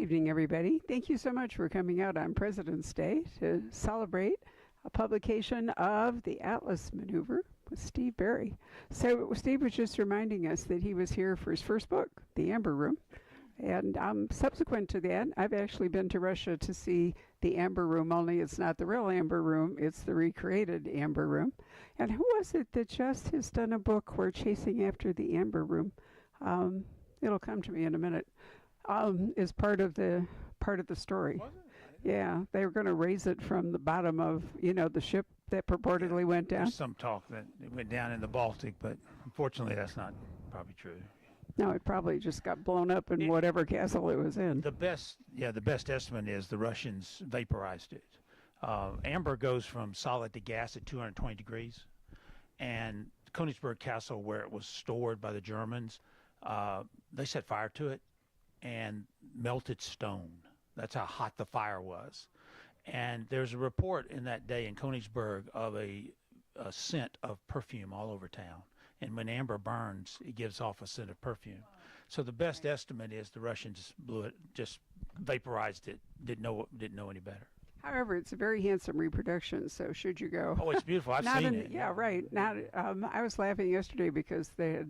evening, everybody. Thank you so much for coming out on President's Day to celebrate a publication of the Atlas Maneuver with Steve Berry. So Steve was just reminding us that he was here for his first book, The Amber Room. And subsequent to that, I've actually been to Russia to see the Amber Room, only it's not the real Amber Room, it's the recreated Amber Room. And who was it that just has done a book where chasing after the Amber Room? It'll come to me in a minute. Is part of the story. Was it? Yeah, they were going to raise it from the bottom of the ship that purportedly went down. There's some talk that it went down in the Baltic, but unfortunately that's not probably true. No, it probably just got blown up in whatever castle it was in. The best estimate is the Russians vaporized it. Amber goes from solid to gas at 220 degrees, and Königsberg Castle, where it was stored by the Germans, they set fire to it and melted stone. That's how hot the fire was. And there's a report in that day in Königsberg of a scent of perfume all over town. And when amber burns, it gives off a scent of perfume. So the best estimate is the Russians blew it, just vaporized it, didn't know any better. However, it's a very handsome reproduction, so should you go. Oh, it's beautiful. I've seen it. Yeah, right. I was laughing yesterday because it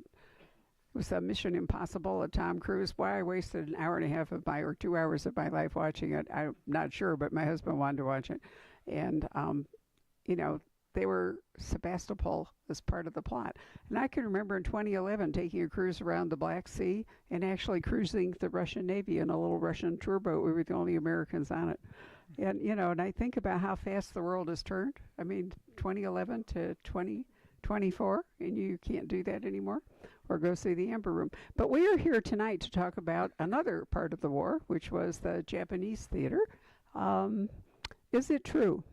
was a Mission Impossible, a Tom Cruise. Why I wasted an hour and a half or 2 hours of my life watching it, I'm not sure, but my husband wanted to watch it. And, they were Sebastopol as part of the plot. And I can remember in 2011 taking a cruise around the Black Sea and actually cruising the Russian Navy in a little Russian tour boat. We were the only Americans on it. And, and I think about how fast the world has turned. I mean, 2011 to 2024, and you can't do that anymore, or go see the Amber Room. But we are here tonight to talk about another part of the war, which was the Japanese theater. Is it true?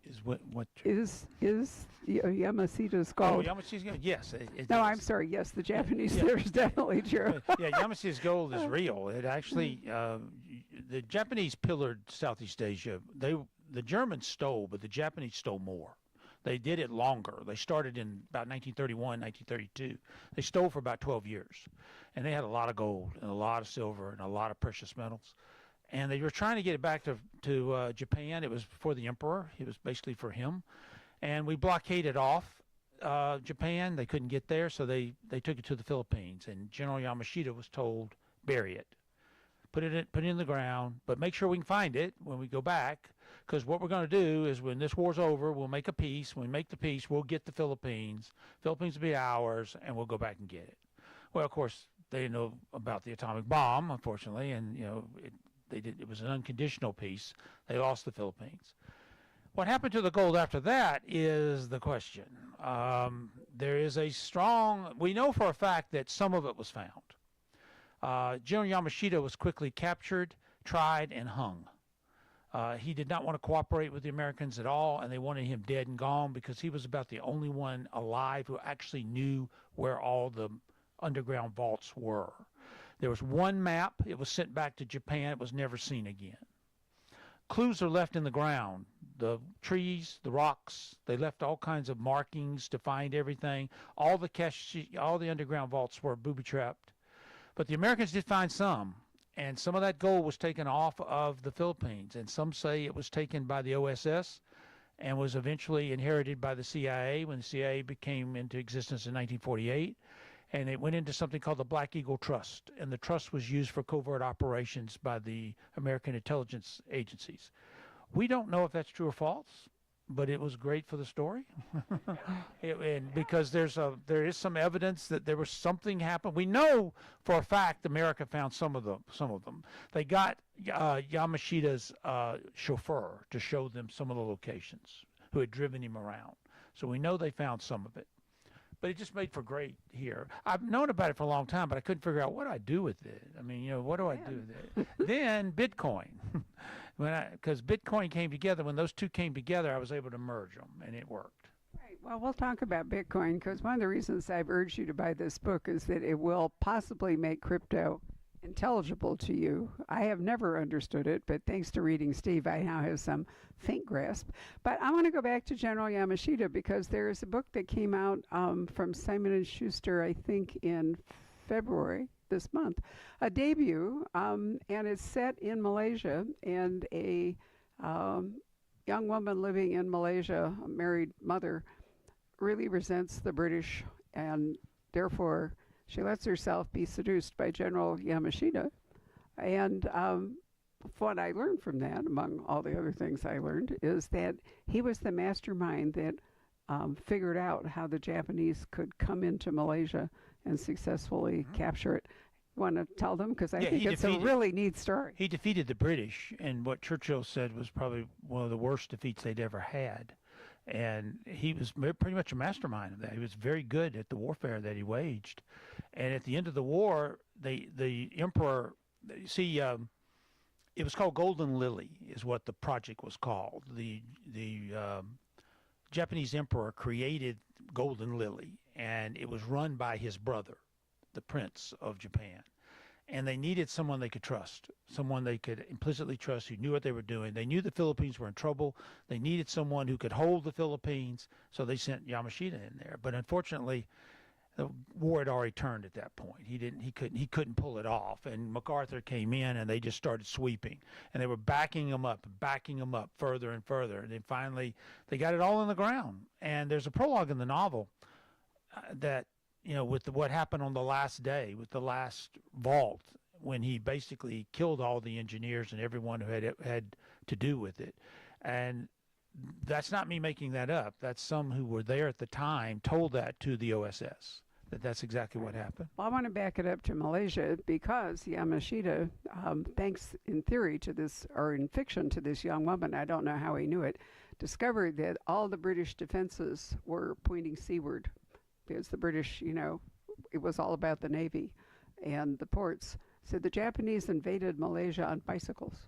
Is what Is Yamashita's gold? Oh, Yamashita's gold. Yes. No, I'm sorry. Yes, the Japanese theater is definitely true. Yeah, Yamashita's gold is real. It actually, the Japanese pillared Southeast Asia. The Germans stole, but the Japanese stole more. They did it longer. They started in about 1931, 1932. They stole for about 12 years. And they had a lot of gold and a lot of silver and a lot of precious metals. And they were trying to get it back to Japan. It was for the emperor. It was basically for him. And we blockaded off Japan. They couldn't get there, so they took it to the Philippines. And General Yamashita was told, bury it. Put it in the ground, but make sure we can find it when we go back, because what we're going to do is when this war's over, we'll make a peace. When we make the peace, we'll get the Philippines. Philippines will be ours, and we'll go back and get it. Well, of course, they didn't know about the atomic bomb, unfortunately, and it was an unconditional peace. They lost the Philippines. What happened to the gold after that is the question. There is we know for a fact that some of it was found. General Yamashita was quickly captured, tried, and hung. He did not want to cooperate with the Americans at all, and they wanted him dead and gone because he was about the only one alive who actually knew where all the underground vaults were. There was one map. It was sent back to Japan. It was never seen again. Clues are left in the ground. The trees, the rocks, they left all kinds of markings to find everything. All the underground vaults were booby-trapped. But the Americans did find some, and some of that gold was taken off of the Philippines, and some say it was taken by the OSS and was eventually inherited by the CIA when the CIA came into existence in 1948. And it went into something called the Black Eagle Trust, and the trust was used for covert operations by the American intelligence agencies. We don't know if that's true or false, but it was great for the story. And because there is some evidence that there was something happened. We know for a fact America found some of them. They got Yamashita's chauffeur to show them some of the locations, who had driven him around. So we know they found some of it. But it just made for great here. I've known about it for a long time, but I couldn't figure out what I do with it. I mean, what do I do with it? Then Bitcoin. Because Bitcoin came together. When those two came together, I was able to merge them, and it worked. Right. Well, we'll talk about Bitcoin, because one of the reasons I've urged you to buy this book is that it will possibly make crypto intelligible to you. I have never understood it, but thanks to reading Steve, I now have some faint grasp. But I want to go back to General Yamashita, because there is a book that came out from Simon & Schuster, I think in February, this month, a debut, and it's set in Malaysia, and a young woman living in Malaysia, a married mother, really resents the British, and therefore she lets herself be seduced by General Yamashita. And what I learned from that, among all the other things I learned, is that he was the mastermind that figured out how the Japanese could come into Malaysia and successfully capture it. Want to tell them? Because I think it's a really neat story. He defeated the British, and what Churchill said was probably one of the worst defeats they'd ever had. And he was pretty much a mastermind of that. He was very good at the warfare that he waged. And at the end of the war, the emperor, see, it was called Golden Lily, is what the project was called. The Japanese emperor created Golden Lily, and it was run by his brother, the Prince of Japan. And they needed someone they could trust, someone they could implicitly trust, who knew what they were doing. They knew the Philippines were in trouble. They needed someone who could hold the Philippines, so they sent Yamashita in there. But unfortunately, the war had already turned at that point. He couldn't pull it off. And MacArthur came in, and they just started sweeping. And they were backing him up further and further. And then finally, they got it all on the ground. And there's a prologue in the novel that, with what happened on the last day, with the last vault, when he basically killed all the engineers and everyone who had to do with it. And that's not me making that up. That's some who were there at the time told that to the OSS, that's exactly what happened. Well, I want to back it up to Malaysia, because Yamashita, thanks in theory to this, or in fiction to this young woman, I don't know how he knew it, discovered that all the British defenses were pointing seaward, because the British, it was all about the Navy and the ports. So the Japanese invaded Malaysia on bicycles.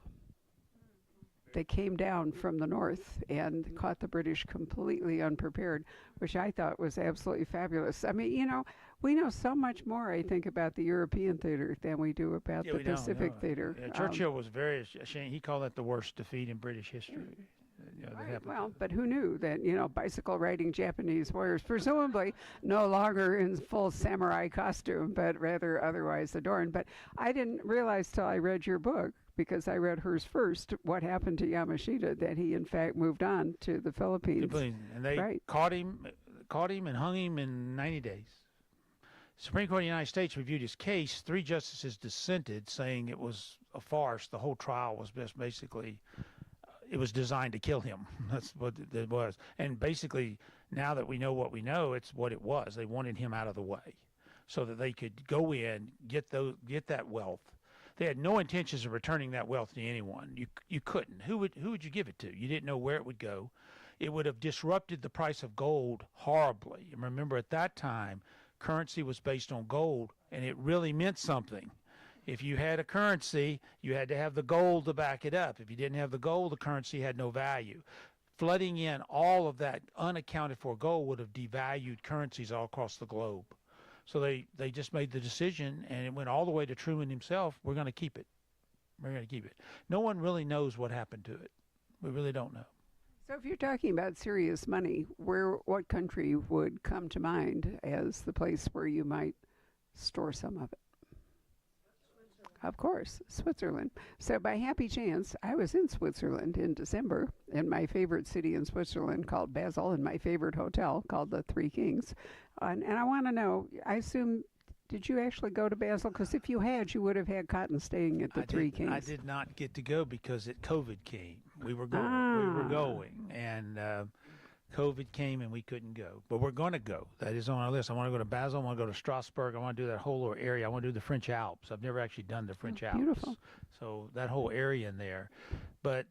They came down from the north and caught the British completely unprepared, which I thought was absolutely fabulous. I mean, we know so much more, I think, about the European theater than we do about the Pacific theater. Yeah, Churchill was very ashamed. He called that the worst defeat in British history. Right. Well, but who knew that, bicycle riding Japanese warriors, presumably no longer in full samurai costume, but rather otherwise adorned. But I didn't realize till I read your book, because I read hers first, what happened to Yamashita, that he in fact moved on to the Philippines. And they caught him and hung him in 90 days. Supreme Court of the United States reviewed his case. 3 justices dissented, saying it was a farce. The whole trial was just basically, it was designed to kill him. That's what it was. And basically, now that we know what we know, it's what it was. They wanted him out of the way so that they could go in, get that wealth. They had no intentions of returning that wealth to anyone. You couldn't. Who would you give it to? You didn't know where it would go. It would have disrupted the price of gold horribly. And remember, at that time, currency was based on gold, and it really meant something. If you had a currency, you had to have the gold to back it up. If you didn't have the gold, the currency had no value. Flooding in all of that unaccounted for gold would have devalued currencies all across the globe. So they just made the decision, and it went all the way to Truman himself. We're going to keep it. We're going to keep it. No one really knows what happened to it. We really don't know. So if you're talking about serious money, what country would come to mind as the place where you might store some of it? Of course, Switzerland. So by happy chance, I was in Switzerland in December, in my favorite city in Switzerland called Basel, and my favorite hotel called the Three Kings. And I want to know, I assume, did you actually go to Basel? Because if you had, you would have had Cotton staying at the Three Kings. I did not get to go because COVID came. We were going, and COVID came and we couldn't go. But we're going to go. That is on our list. I want to go to Basel. I want to go to Strasbourg. I want to do that whole area. I want to do the French Alps. I've never actually done the French Alps. Beautiful. So that whole area in there. But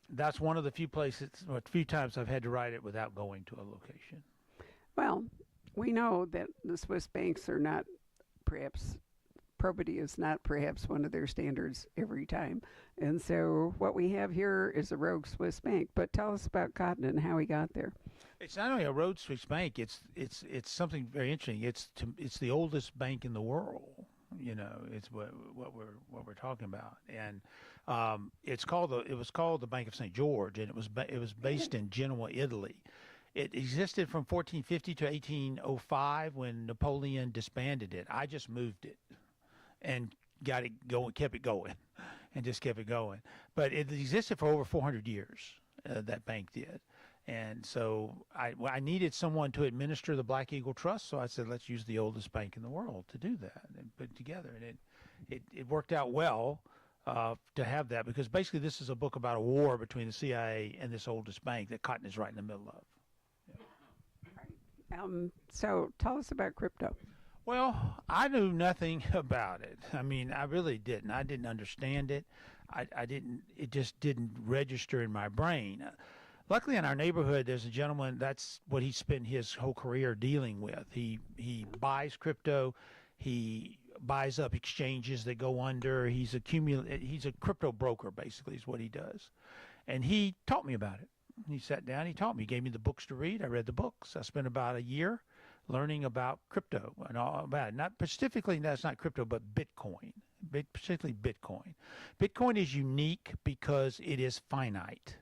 that's one of the few places, or a few times I've had to ride it without going to a location. Well, we know that the Swiss banks are not, perhaps, probity is not perhaps one of their standards every time. And so what we have here is a rogue Swiss bank. But tell us about Cotton and how he got there. It's not only a rogue Swiss bank. It's something very interesting. It's the oldest bank in the world. It's what we're talking about. And it was called the Bank of St. George, and it was based in Genoa, Italy. It existed from 1450 to 1805 when Napoleon disbanded it. I just moved it. and got it going, kept it going, and just kept it going. But it existed for over 400 years. That bank did. And so I needed someone to administer the Black Eagle Trust, so I said, let's use the oldest bank in the world to do that and put it together. And it worked out well to have that, because basically this is a book about a war between the CIA and this oldest bank that Cotton is right in the middle of. So tell us about crypto. Well, I knew nothing about it. I mean, I really didn't. I didn't understand it. I didn't. It just didn't register in my brain. Luckily, in our neighborhood, there's a gentleman. That's what he spent his whole career dealing with. He buys crypto. He buys up exchanges that go under. He's a crypto broker, basically, is what he does. And he taught me about it. He sat down. He taught me. He gave me the books to read. I read the books. I spent about a year learning about crypto and all about it. Not specifically, that's not crypto, but Bitcoin, particularly Bitcoin. Bitcoin is unique because it is finite.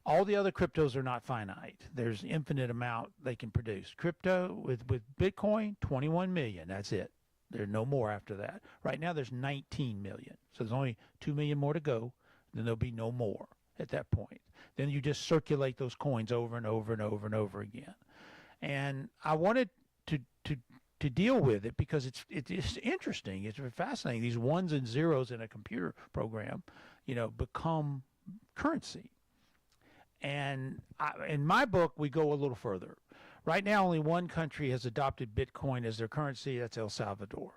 All the other cryptos are not finite. There's infinite amount they can produce. Crypto with Bitcoin, 21 million. That's it. There's no more after that. Right now, there's 19 million. So there's only 2 million more to go. Then there'll be no more at that point. Then you just circulate those coins over and over and over and over again. And I wanted to deal with it because it's interesting. It's fascinating. These ones and zeros in a computer program, become currency. And in my book, we go a little further. Right now, only one country has adopted Bitcoin as their currency. That's El Salvador.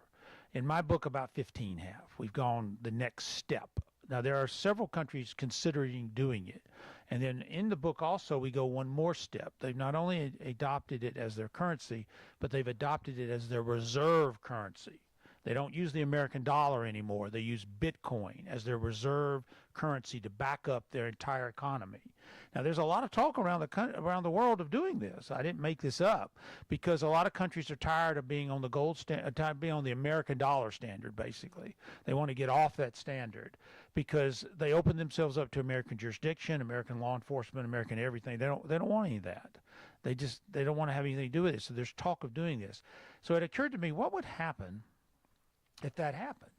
In my book, about 15 have. We've gone the next step. Now, there are several countries considering doing it. And then in the book also, we go one more step. They've not only adopted it as their currency, but they've adopted it as their reserve currency. They don't use the American dollar anymore. They use Bitcoin as their reserve currency to back up their entire economy. Now, there's a lot of talk around the world of doing this. I didn't make this up, because a lot of countries are tired of being on the tired of being on the American dollar standard. Basically, they want to get off that standard because they open themselves up to American jurisdiction, American law enforcement, American everything. They don't want any of that. They don't want to have anything to do with it. So there's talk of doing this. So it occurred to me, what would happen if that happened?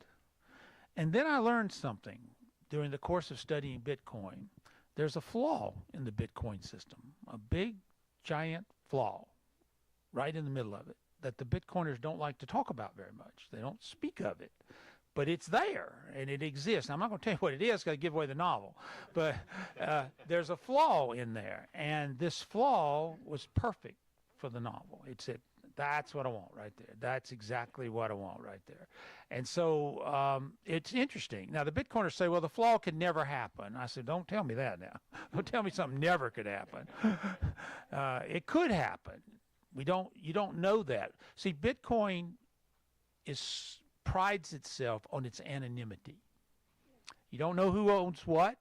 And then I learned something during the course of studying Bitcoin. There's a flaw in the Bitcoin system, a big, giant flaw right in the middle of it that the Bitcoiners don't like to talk about very much. They don't speak of it, but it's there and it exists. Now, I'm not going to tell you what it is because I give away the novel, but there's a flaw in there, and this flaw was perfect for the novel. It said, that's what I want right there. That's exactly what I want right there. And so it's interesting. Now, the Bitcoiners say, well, the flaw could never happen. I said, don't tell me that now. Don't tell me something never could happen. It could happen. You don't know that. See, Bitcoin prides itself on its anonymity. You don't know who owns what.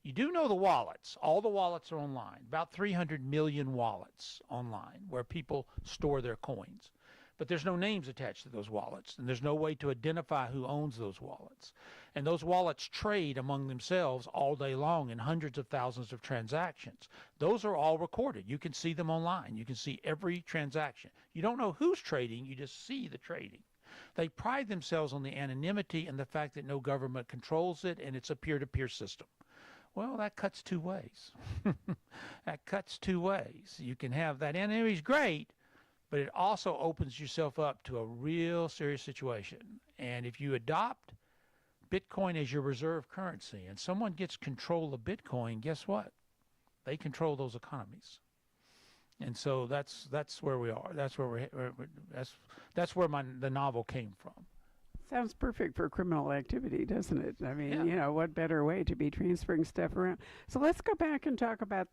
You do know the wallets. All the wallets are online. About 300 million wallets online where people store their coins. But there's no names attached to those wallets, and there's no way to identify who owns those wallets. And those wallets trade among themselves all day long in hundreds of thousands of transactions. Those are all recorded. You can see them online. You can see every transaction. You don't know who's trading. You just see the trading. They pride themselves on the anonymity and the fact that no government controls it, and it's a peer-to-peer system. Well, that cuts two ways. That cuts two ways. You can have that anonymity is great, but it also opens yourself up to a real serious situation. And if you adopt Bitcoin as your reserve currency and someone gets control of Bitcoin, guess what? They control those economies. And so that's where we are. That's where that's where the novel came from. Sounds perfect for criminal activity, doesn't it? I mean, Yeah. What better way to be transferring stuff around? So let's go back and talk about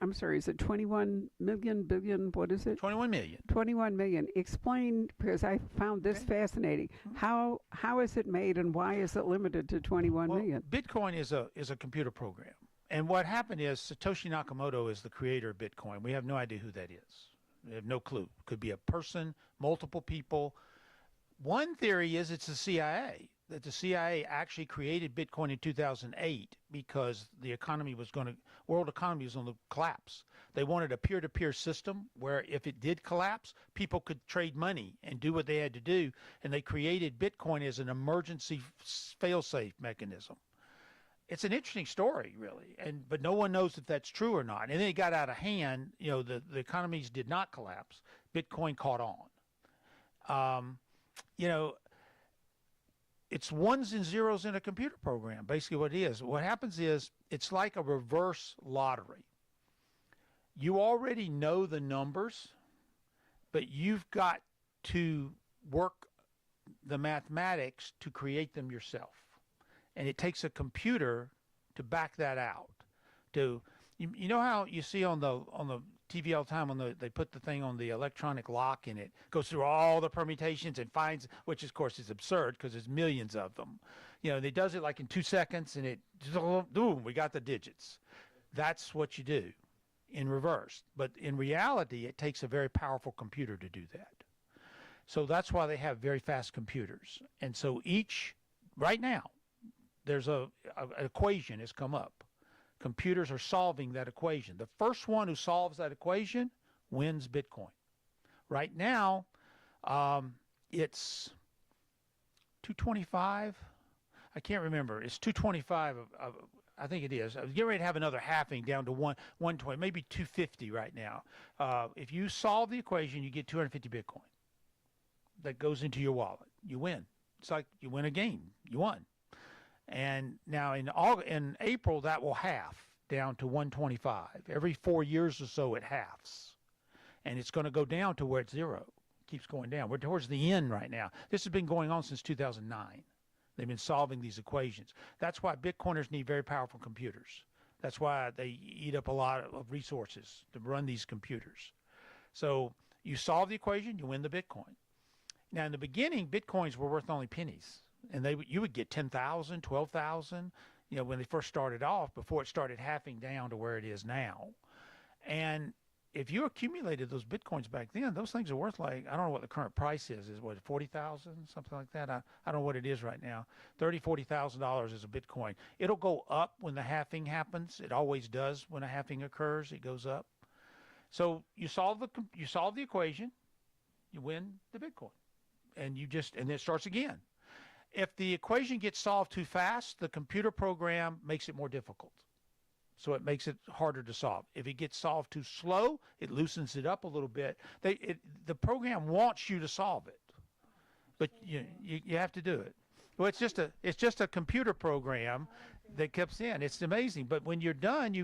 I'm sorry, is it 21 million, billion, what is it? 21 million. 21 million. Explain, because I found this fascinating. How is it made and why is it limited to 21 million? Bitcoin is a computer program. And what happened is Satoshi Nakamoto is the creator of Bitcoin. We have no idea who that is. We have no clue. Could be a person, multiple people. One theory is it's the CIA. that the CIA actually created Bitcoin in 2008 because the world economy was going to collapse. They wanted a peer-to-peer system where if it did collapse, people could trade money and do what they had to do. And they created Bitcoin as an emergency fail-safe mechanism. It's an interesting story, really, but no one knows if that's true or not. And then it got out of hand. The economies did not collapse. Bitcoin caught on. It's ones and zeros in a computer program, basically what it is. What happens is it's like a reverse lottery. You already know the numbers, but you've got to work the mathematics to create them yourself. And it takes a computer to back that out. You know how you see on the TV all the time when they put the thing on the electronic lock and it goes through all the permutations and finds, which of course is absurd because there's millions of them. It does it like in 2 seconds and it, boom, we got the digits. That's what you do in reverse. But in reality, it takes a very powerful computer to do that. So that's why they have very fast computers. And so right now, there's an equation has come up. Computers are solving that equation. The first one who solves that equation wins Bitcoin. Right now, it's 225. I can't remember. It's 225. I think it is. I was getting ready to have another halving down to 120, maybe 250 right now. If you solve the equation, you get 250 Bitcoin. That goes into your wallet. You win. It's like you win a game. You won. And now in April, that will half down to 125. Every 4 years or so, it halves. And it's going to go down to where it's zero. It keeps going down. We're towards the end right now. This has been going on since 2009. They've been solving these equations. That's why Bitcoiners need very powerful computers. That's why they eat up a lot of resources to run these computers. So you solve the equation, you win the Bitcoin. Now, in the beginning, Bitcoins were worth only pennies. And you would get 10,000, 12,000, when they first started off, before it started halving down to where it is now. And if you accumulated those Bitcoins back then, those things are worth like, I don't know what the current price is what, 40,000, something like that? I don't know what it is right now. $40,000 is a Bitcoin. It'll go up when the halving happens. It always does when a halving occurs. It goes up. So you solve the equation, you win the Bitcoin. And then it starts again. If the equation gets solved too fast, the computer program makes it more difficult. So it makes it harder to solve. If it gets solved too slow, it loosens it up a little bit. The program wants you to solve it, but you have to do it. Well, it's just a computer program that comes in. It's amazing. But when you're done,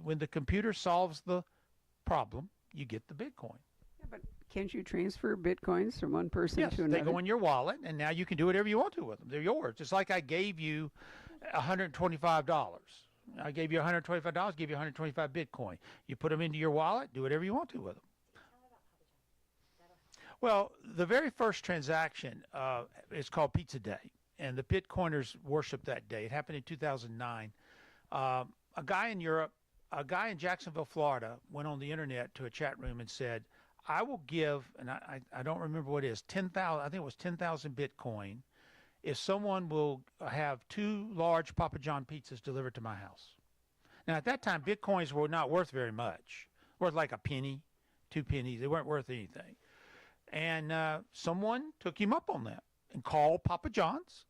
when the computer solves the problem, you get the Bitcoin. But can't you transfer Bitcoins from one person Yes, to another? they go in your wallet, and now you can do whatever you want to with them. They're yours. Just like I gave you $125. I gave you $125, gave you 125 Bitcoin. You put them into your wallet, do whatever you want to with them. Well, the very first transaction is called Pizza Day, and the Bitcoiners worship that day. It happened in 2009. A guy in Jacksonville, Florida, went on the internet to a chat room and said, I will give, and I don't remember what it is, 10,000, I think it was 10,000 Bitcoin, if someone will have 2 large Papa John pizzas delivered to my house. Now, at that time, Bitcoins were not worth very much. Worth like a penny, 2 pennies. They weren't worth anything. And someone took him up on that and called Papa John's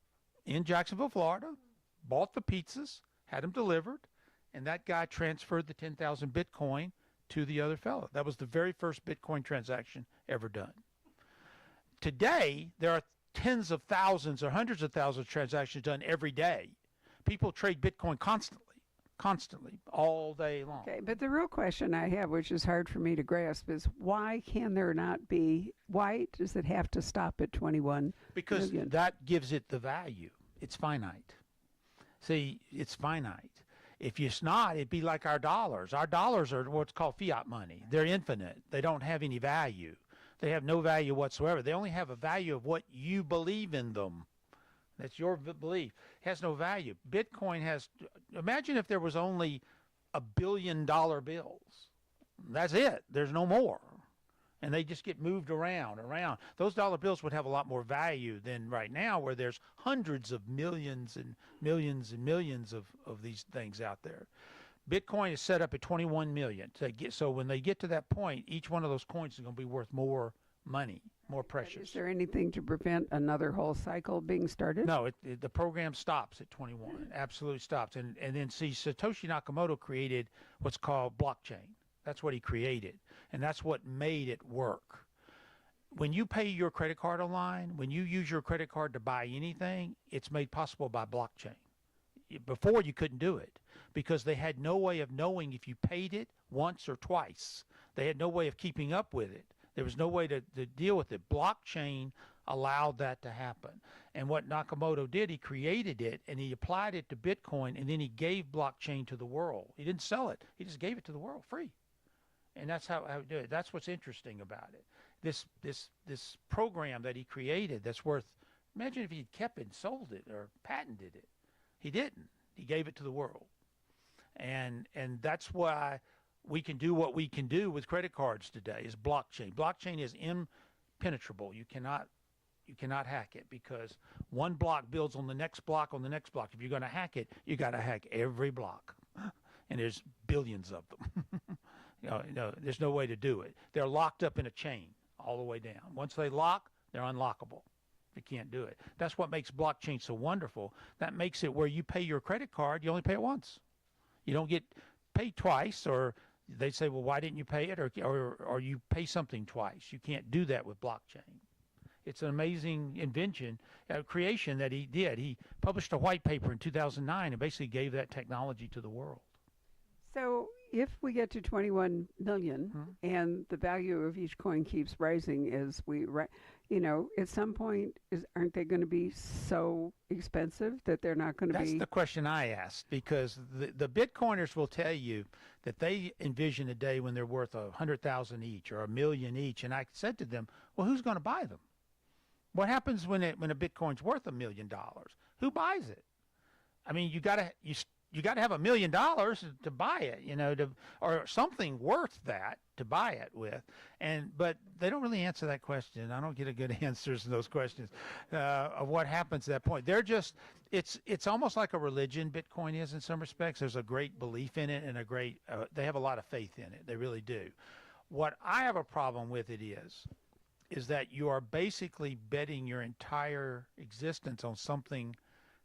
in Jacksonville, Florida, bought the pizzas, had them delivered, and that guy transferred the 10,000 Bitcoin to the other fellow. That was the very first Bitcoin transaction ever done. Today, there are tens of thousands or hundreds of thousands of transactions done every day. People trade Bitcoin constantly, all day long. Okay, but the real question I have, which is hard for me to grasp, is why does it have to stop at 21 Because million? that gives it the value. It's finite. See, it's finite. If it's not, it'd be like our dollars. Our dollars are what's called fiat money. They're infinite. They don't have any value. They have no value whatsoever. They only have a value of what you believe in them. That's your belief. It has no value. Bitcoin has, imagine if there was only $1 billion bills. That's it. There's no more. and they just get moved around. Those dollar bills would have a lot more value than right now, where there's hundreds of millions and millions and millions of these things out there. Bitcoin is set up at 21 million. So when they get to that point, each one of those coins is going to be worth more money, more precious. Is there anything to prevent another whole cycle being started? No, the program stops at 21. It absolutely stops. And then, see, Satoshi Nakamoto created what's called blockchain. That's what he created, and that's what made it work. When you pay your credit card online, when you use your credit card to buy anything, it's made possible by blockchain. Before, you couldn't do it because they had no way of knowing if you paid it once or twice. They had no way of keeping up with it. There was no way to deal with it. Blockchain allowed that to happen. And what Nakamoto did, he created it, and he applied it to Bitcoin, and then he gave blockchain to the world. He didn't sell it. He just gave it to the world free. And that's how we do it. That's what's interesting about it. This program that he created that's worth, imagine if he'd kept it and sold it or patented it. He didn't. He gave it to the world. And that's why we can do what we can do with credit cards today is blockchain. Blockchain is impenetrable. You cannot hack it because one block builds on the next block on the next block. If you're going to hack it, you got to hack every block. And there's billions of them. There's no way to do it. They're locked up in a chain all the way down. Once they lock, they're unlockable. You can't do it. That's what makes blockchain so wonderful. That makes it where you pay your credit card, you only pay it once. You don't get paid twice, or they say, well, why didn't you pay it? Or you pay something twice. You can't do that with blockchain. It's an amazing invention, creation that he did. He published a white paper in 2009 and basically gave that technology to the world. So if we get to 21 million and the value of each coin keeps rising as at some point, aren't they going to be so expensive that they're not going to be? That's the question I asked, because the Bitcoiners will tell you that they envision a day when they're worth 100,000 each or 1 million each. And I said to them, well, who's going to buy them? What happens when a Bitcoin's worth $1 million? Who buys it? I mean, you got to have $1 million to buy it, or something worth that to buy it with. But they don't really answer that question. I don't get a good answers to those questions of what happens at that point. They're just, it's almost like a religion. Bitcoin is in some respects. There's a great belief in it and they have a lot of faith in it. They really do. What I have a problem with it is that you are basically betting your entire existence on something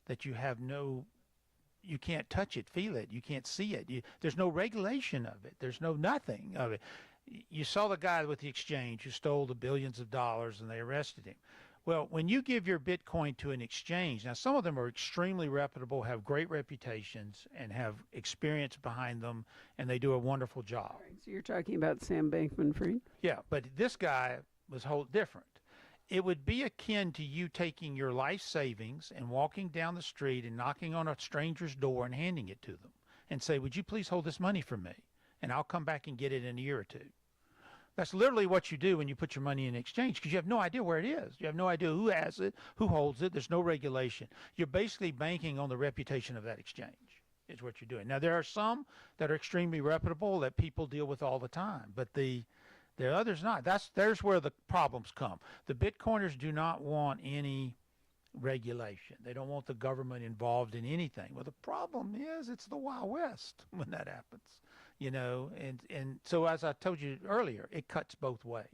that you can't touch it, feel it, you can't see it. There's no regulation of it. There's nothing of it. You saw the guy with the exchange who stole the billions of dollars and they arrested him. Well, when you give your Bitcoin to an exchange, now some of them are extremely reputable, have great reputations, and have experience behind them, and they do a wonderful job. Right, so you're talking about Sam Bankman-Fried? Yeah, but this guy was whole different. It would be akin to you taking your life savings and walking down the street and knocking on a stranger's door and handing it to them and say, would you please hold this money for me? And I'll come back and get it in a year or two. That's literally what you do when you put your money in exchange, because you have no idea where it is. You have no idea who has it, who holds it. There's no regulation. You're basically banking on the reputation of that exchange is what you're doing. Now, there are some that are extremely reputable that people deal with all the time, but there are others not. There's where the problems come. The Bitcoiners do not want any regulation. They don't want the government involved in anything. Well, the problem is it's the Wild West when that happens, and so as I told you earlier, it cuts both ways.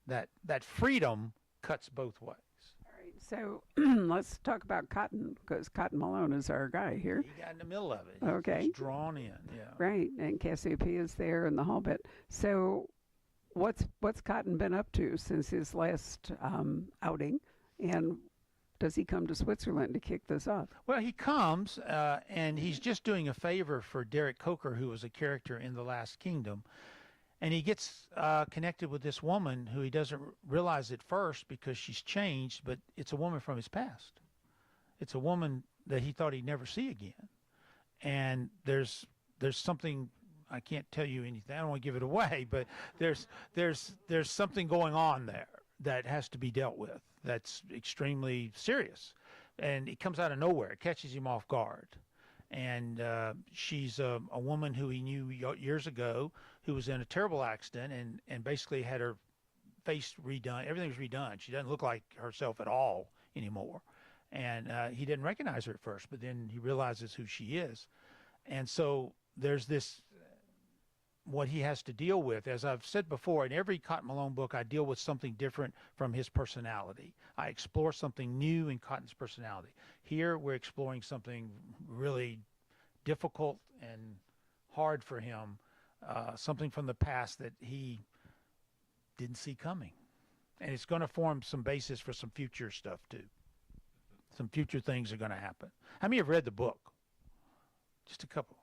That freedom cuts both ways. All right, so let's talk about Cotton, because Cotton Malone is our guy here. He got in the middle of it. Okay. He's drawn in, yeah. Right, and Cassiopeia is there and the whole bit. So what's Cotton been up to since his last outing, and does he come to Switzerland to kick this off? Well, he comes, and he's just doing a favor for Derek Coker, who was a character in The Last Kingdom, and he gets connected with this woman who he doesn't realize at first because she's changed, but it's a woman from his past. It's a woman that he thought he'd never see again, and there's something. I can't tell you anything. I don't want to give it away, but there's something going on there that has to be dealt with. That's extremely serious, and it comes out of nowhere. It catches him off guard, and she's a woman who he knew years ago, who was in a terrible accident and basically had her face redone. Everything was redone. She doesn't look like herself at all anymore. And he didn't recognize her at first, but then he realizes who she is. And so there's this, what he has to deal with. As I've said before, in every Cotton Malone book, I deal with something different from his personality. I explore something new in Cotton's personality. Here, we're exploring something really difficult and hard for him, something from the past that he didn't see coming. And it's going to form some basis for some future stuff, too. Some future things are going to happen. How many have read the book? Just a couple.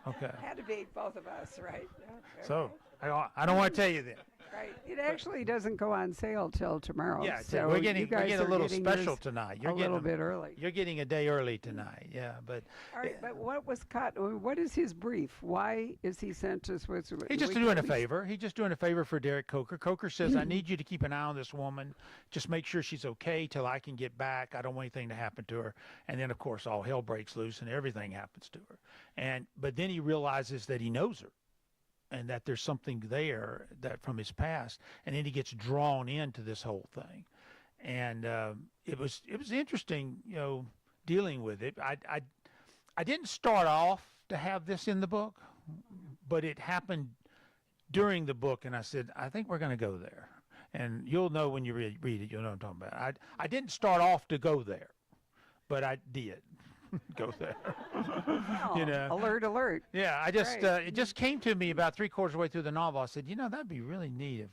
Okay. Had to be both of us, right? Okay. So I don't want to tell you then. Right. It actually doesn't go on sale till tomorrow. Yeah, so we're getting you guys a little special yours tonight. a little bit early. You're getting a day early tonight. Yeah, but All right, but what was Cotton? What is his brief? Why is he sent to Switzerland? he's just doing a favor. He's just doing a favor for Derek Coker. Coker says, I need you to keep an eye on this woman. Just make sure she's okay till I can get back. I don't want anything to happen to her. And then, of course, all hell breaks loose and everything happens to her. But then he realizes that he knows her and that there's something there that from his past. And then he gets drawn into this whole thing. And it was interesting, dealing with it. I didn't start off to have this in the book, but it happened during the book, and I said, I think we're going to go there. And you'll know when you read it, you'll know what I'm talking about. I didn't start off to go there, but I did go there. Oh, alert. Yeah, it just came to me about 3/4 of the way through the novel. I said, that'd be really neat if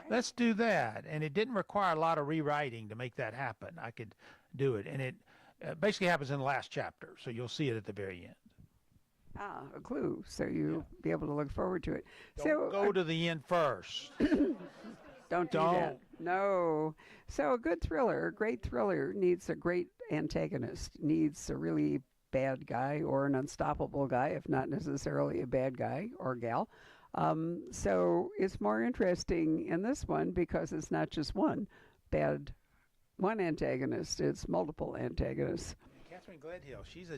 let's do that. And it didn't require a lot of rewriting to make that happen. I could do it. And it basically happens in the last chapter, so you'll see it at the very end. A clue, so you'll be able to look forward to it. Don't go to the end first. Don't do that. No. So a great thriller needs a great antagonist, needs a really bad guy or an unstoppable guy, if not necessarily a bad guy or gal. So it's more interesting in this one because it's not just one antagonist, it's multiple antagonists. Catherine Gledhill, she's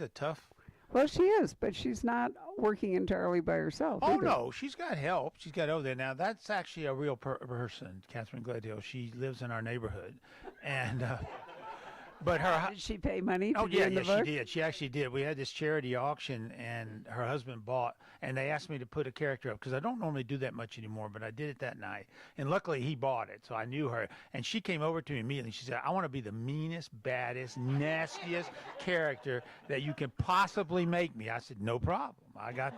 a tough. Well, she is, but she's not working entirely by herself. Oh, either. no, she's got help. She's got over there. Now, that's actually a real person, Catherine Gledhill. She lives in our neighborhood. And, but her... Did she pay money to be in the book? She did. She actually did. We had this charity auction, and her husband bought, and they asked me to put a character up, because I don't normally do that much anymore, but I did it that night. And luckily, he bought it, so I knew her. And she came over to me immediately. She said, I want to be the meanest, baddest, nastiest character that you can possibly make me. I said, no problem. I got...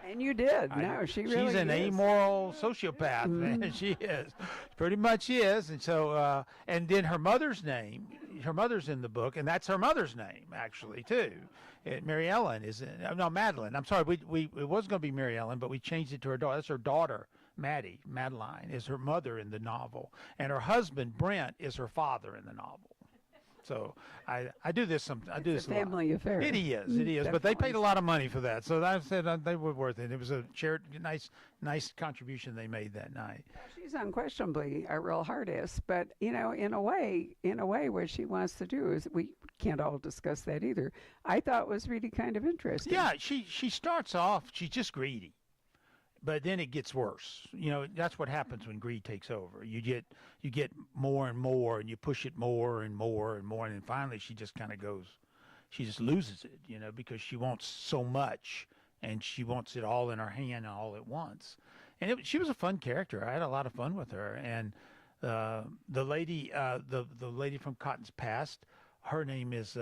And you did. She really is. She's an amoral sociopath, man. She is. Pretty much is. And so, and then her mother's in the book, and that's her mother's name, actually, too. Mary Ellen Madeline. I'm sorry, it was going to be Mary Ellen, but we changed it to her daughter. That's her daughter, Madeline, is her mother in the novel. And her husband, Brent, is her father in the novel. So I do this It's a family affair. It is. Definitely. But they paid a lot of money for that, so I said they were worth it. It was a nice contribution they made that night. She's unquestionably a real hard-ass, but in a way, what she wants to do is we can't all discuss that either. I thought was really kind of interesting. Yeah, she starts off, she's just greedy. But then it gets worse. That's what happens when greed takes over. You get more and more, and you push it more and more and more, and then finally she just kind of she just loses it, because she wants so much, and she wants it all in her hand all at once. And she was a fun character. I had a lot of fun with her. And the lady from Cotton's past, her name is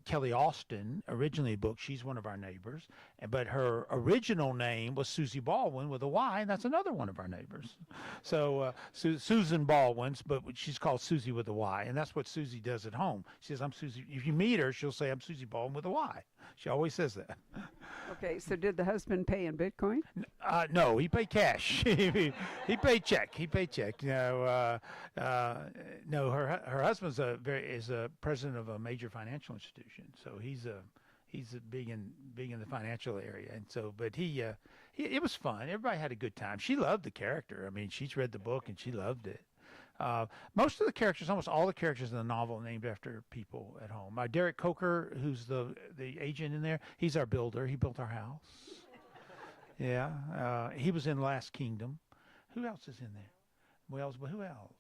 Kelly Austin, originally a book. She's one of our neighbors, but her original name was Susie Baldwin with a Y, and that's another one of our neighbors. So Susan Baldwin's, but she's called Susie with a Y, and that's what Susie does at home. She says, I'm Susie. If you meet her, she'll say, I'm Susie Baldwin with a Y. She always says that. Okay, so did the husband pay in Bitcoin? No, he paid cash. He paid check. No, her husband's is a president of a major financial institution, so he's big in the financial area, and so but it was fun. Everybody had a good time. She loved the character. I mean, she's read the book and she loved it. Most of the characters, almost all the characters in the novel, are named after people at home. Derek Coker, who's the agent in there, he's our builder. He built our house. Yeah, he was in Last Kingdom. Who else is in there? Wells, but who else?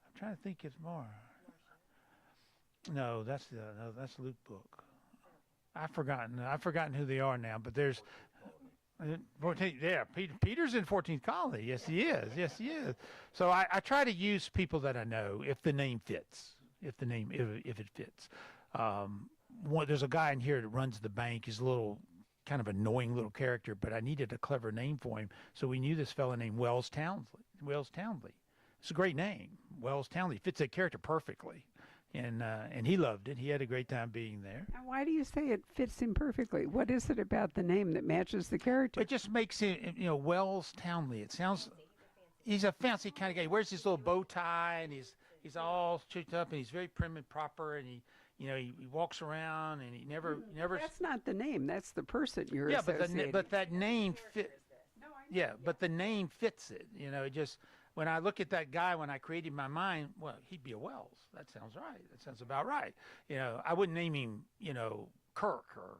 I'm trying to think. It's more. No, that's Luke Book. I've forgotten who they are now. But there's 14. Yeah, Peter's in 14th Colony. Yes, he is. Yes, he is. So I try to use people that I know if the name fits. If it fits. There's a guy in here that runs the bank. He's a little kind of annoying little character, but I needed a clever name for him. So we knew this fella named Wells Townley. It's a great name. Wells Townley fits that character perfectly. And he loved it. He had a great time being there. Now, why do you say it fits him perfectly? What is it about the name that matches the character? It just makes him, Wells Townley. It sounds, he's a fancy kind of guy. He wears his little bow tie, and he's all checked up, and he's very prim and proper, and he walks around, and he never. That's not the name. That's the person you're yeah, associating. but that name fit. Yeah, but the name fits it. It just. When I look at that guy, when I created my mind, well, he'd be a Wells. That sounds right. That sounds about right. I wouldn't name him, Kirk or,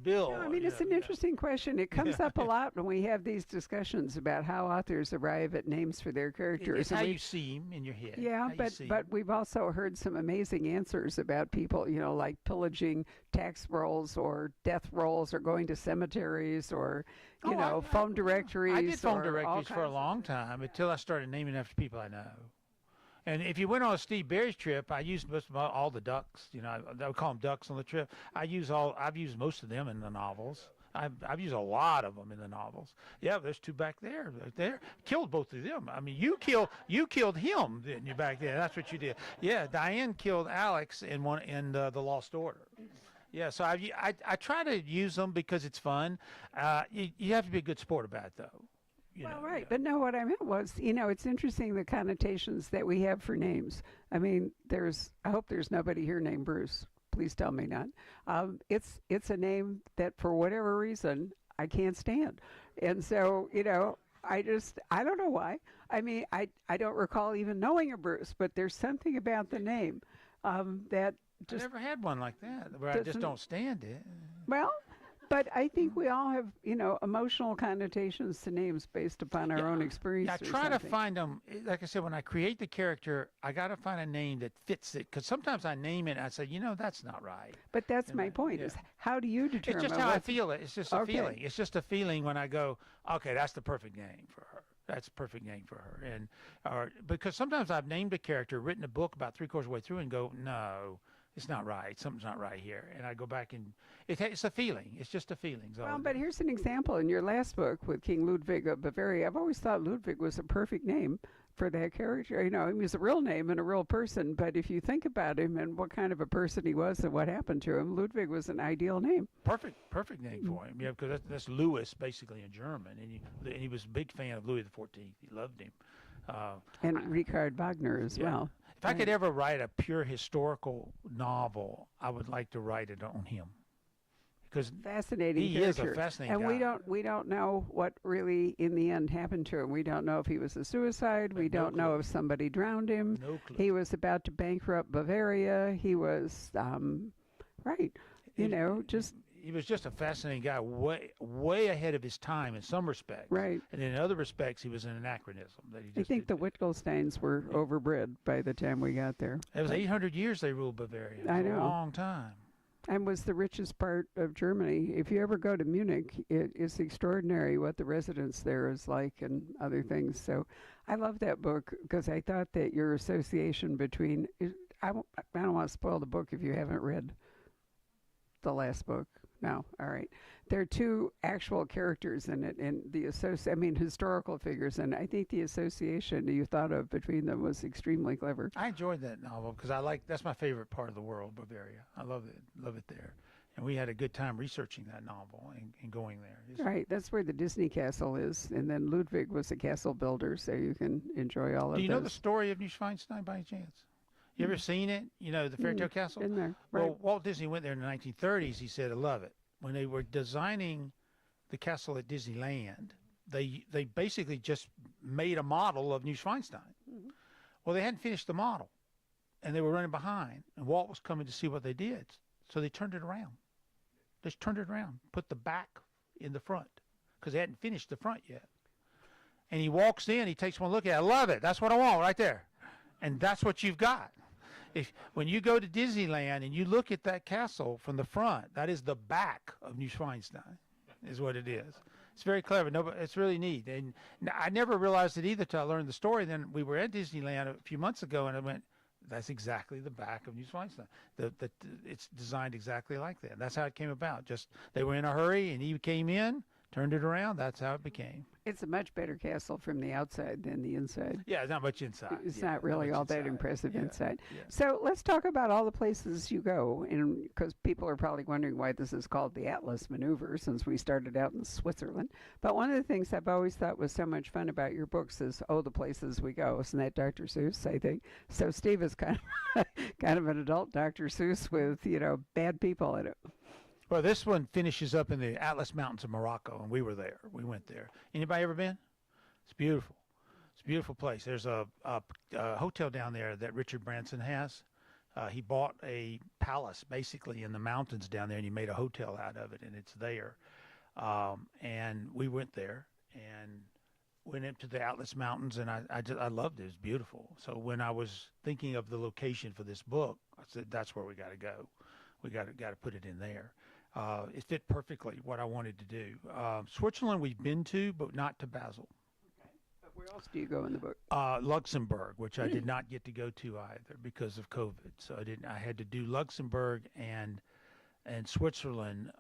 Bill. No, I mean, it's an interesting question. It comes up a lot when we have these discussions about how authors arrive at names for their characters. It's how you see him in your head. Yeah, but we've also heard some amazing answers about people, like pillaging tax rolls or death rolls or going to cemeteries or, phone directories. I did phone directories for a long time until I started naming after people I know. And if you went on a Steve Berry's trip, I used all the ducks. I would call them ducks on the trip. I've used most of them in the novels. I've used a lot of them in the novels. Yeah, there's two back there. Right there. Killed both of them. I mean, you killed him, didn't you, back there? That's what you did. Yeah, Diane killed Alex in the Lost Order. Yeah, so I try to use them because it's fun. You have to be a good sport about it, though. Right. But no, what I meant was, it's interesting the connotations that we have for names. I mean, I hope there's nobody here named Bruce. Please tell me not. It's a name that for whatever reason I can't stand. And so, I don't know why. I mean, I don't recall even knowing a Bruce, but there's something about the name that just. I never had one like that where I just don't stand it. Well, but I think we all have, emotional connotations to names based upon our own experience. Yeah, I try to find them. Like I said, when I create the character, I got to find a name that fits it. Because sometimes I name it and I say, that's not right. But that's my point is, how do you determine? It's just how I feel it. It's just a feeling. It's just a feeling when I go, okay, that's the perfect name for her. That's a perfect name for her. And because sometimes I've named a character, written a book about 3/4 of the way through and go, no, it's not right. Something's not right here. And I go back and it's a feeling. It's just a feeling. Well, but here's an example. In your last book with King Ludwig of Bavaria, I've always thought Ludwig was a perfect name for that character. He was a real name and a real person. But if you think about him and what kind of a person he was and what happened to him, Ludwig was an ideal name. Perfect name for him. Yeah, because that's Louis basically in German. And he was a big fan of Louis XIV. He loved him. And Richard Wagner as well. If I could ever write a pure historical novel, I would like to write it on him. Because fascinating he character. Is a fascinating and guy. we don't know what really in the end happened to him. We don't know if he was a suicide. We don't know if somebody drowned him. No clue. He was about to bankrupt Bavaria. He was He was just a fascinating guy, way ahead of his time in some respects. Right. And in other respects, he was an anachronism. I think the Wittgensteins were overbred by the time we got there. It was 800 years they ruled Bavaria. I know. A long time. And was the richest part of Germany. If you ever go to Munich, it is extraordinary what the residence there is like and other things. So I love that book because I thought that your association between, I don't want to spoil the book if you haven't read the last book. No, all right. There are two actual characters in it, and historical figures, and I think the association you thought of between them was extremely clever. I enjoyed that novel because that's my favorite part of the world, Bavaria. I love it there. And we had a good time researching that novel and going there. Right, that's where the Disney castle is, and then Ludwig was a castle builder, so you can enjoy all of those. Do you know the story of Neuschwanstein by any chance? You ever seen it? The fairy tale castle? In there, right. Well, Walt Disney went there in the 1930s. He said, I love it. When they were designing the castle at Disneyland, they basically just made a model of New Schweinstein. Mhm. Well, they hadn't finished the model, and they were running behind, and Walt was coming to see what they did. So they turned it around. They just turned it around, put the back in the front, because they hadn't finished the front yet. And he walks in, he takes one look at it. I love it. That's what I want right there. And that's what you've got. When you go to Disneyland and you look at that castle from the front, that is the back of New Schweinstein, is what it is. It's very clever. It's really neat. And I never realized it either till I learned the story. Then we were at Disneyland a few months ago, and I went, that's exactly the back of New Schweinstein. It's designed exactly like that. That's how it came about. Just they were in a hurry, and he came in, turned it around. That's how it became. It's a much better castle from the outside than the inside. Yeah, there's not much inside. It's not really much all that inside. impressive Yeah, inside. yeah. So let's talk about all the places you go, and because people are probably wondering why this is called the Atlas Maneuver, since we started out in Switzerland. But one of the things I've always thought was so much fun about your books is, the places we go. Isn't that Dr. Seuss, I think? So Steve is kind of an adult Dr. Seuss with, bad people in it. Well, this one finishes up in the Atlas Mountains of Morocco, and we were there. We went there. Anybody ever been? It's beautiful. It's a beautiful place. There's a hotel down there that Richard Branson has. He bought a palace basically in the mountains down there, and he made a hotel out of it, and it's there. And we went there and went into the Atlas Mountains, and I loved it. It was beautiful. So when I was thinking of the location for this book, I said, that's where we got to go. We got to put it in there. It fit perfectly what I wanted to do. Switzerland we've been to, but not to Basel. But where else do you go in the book? Luxembourg, which I did not get to go to either because of COVID. So I had to do Luxembourg and Switzerland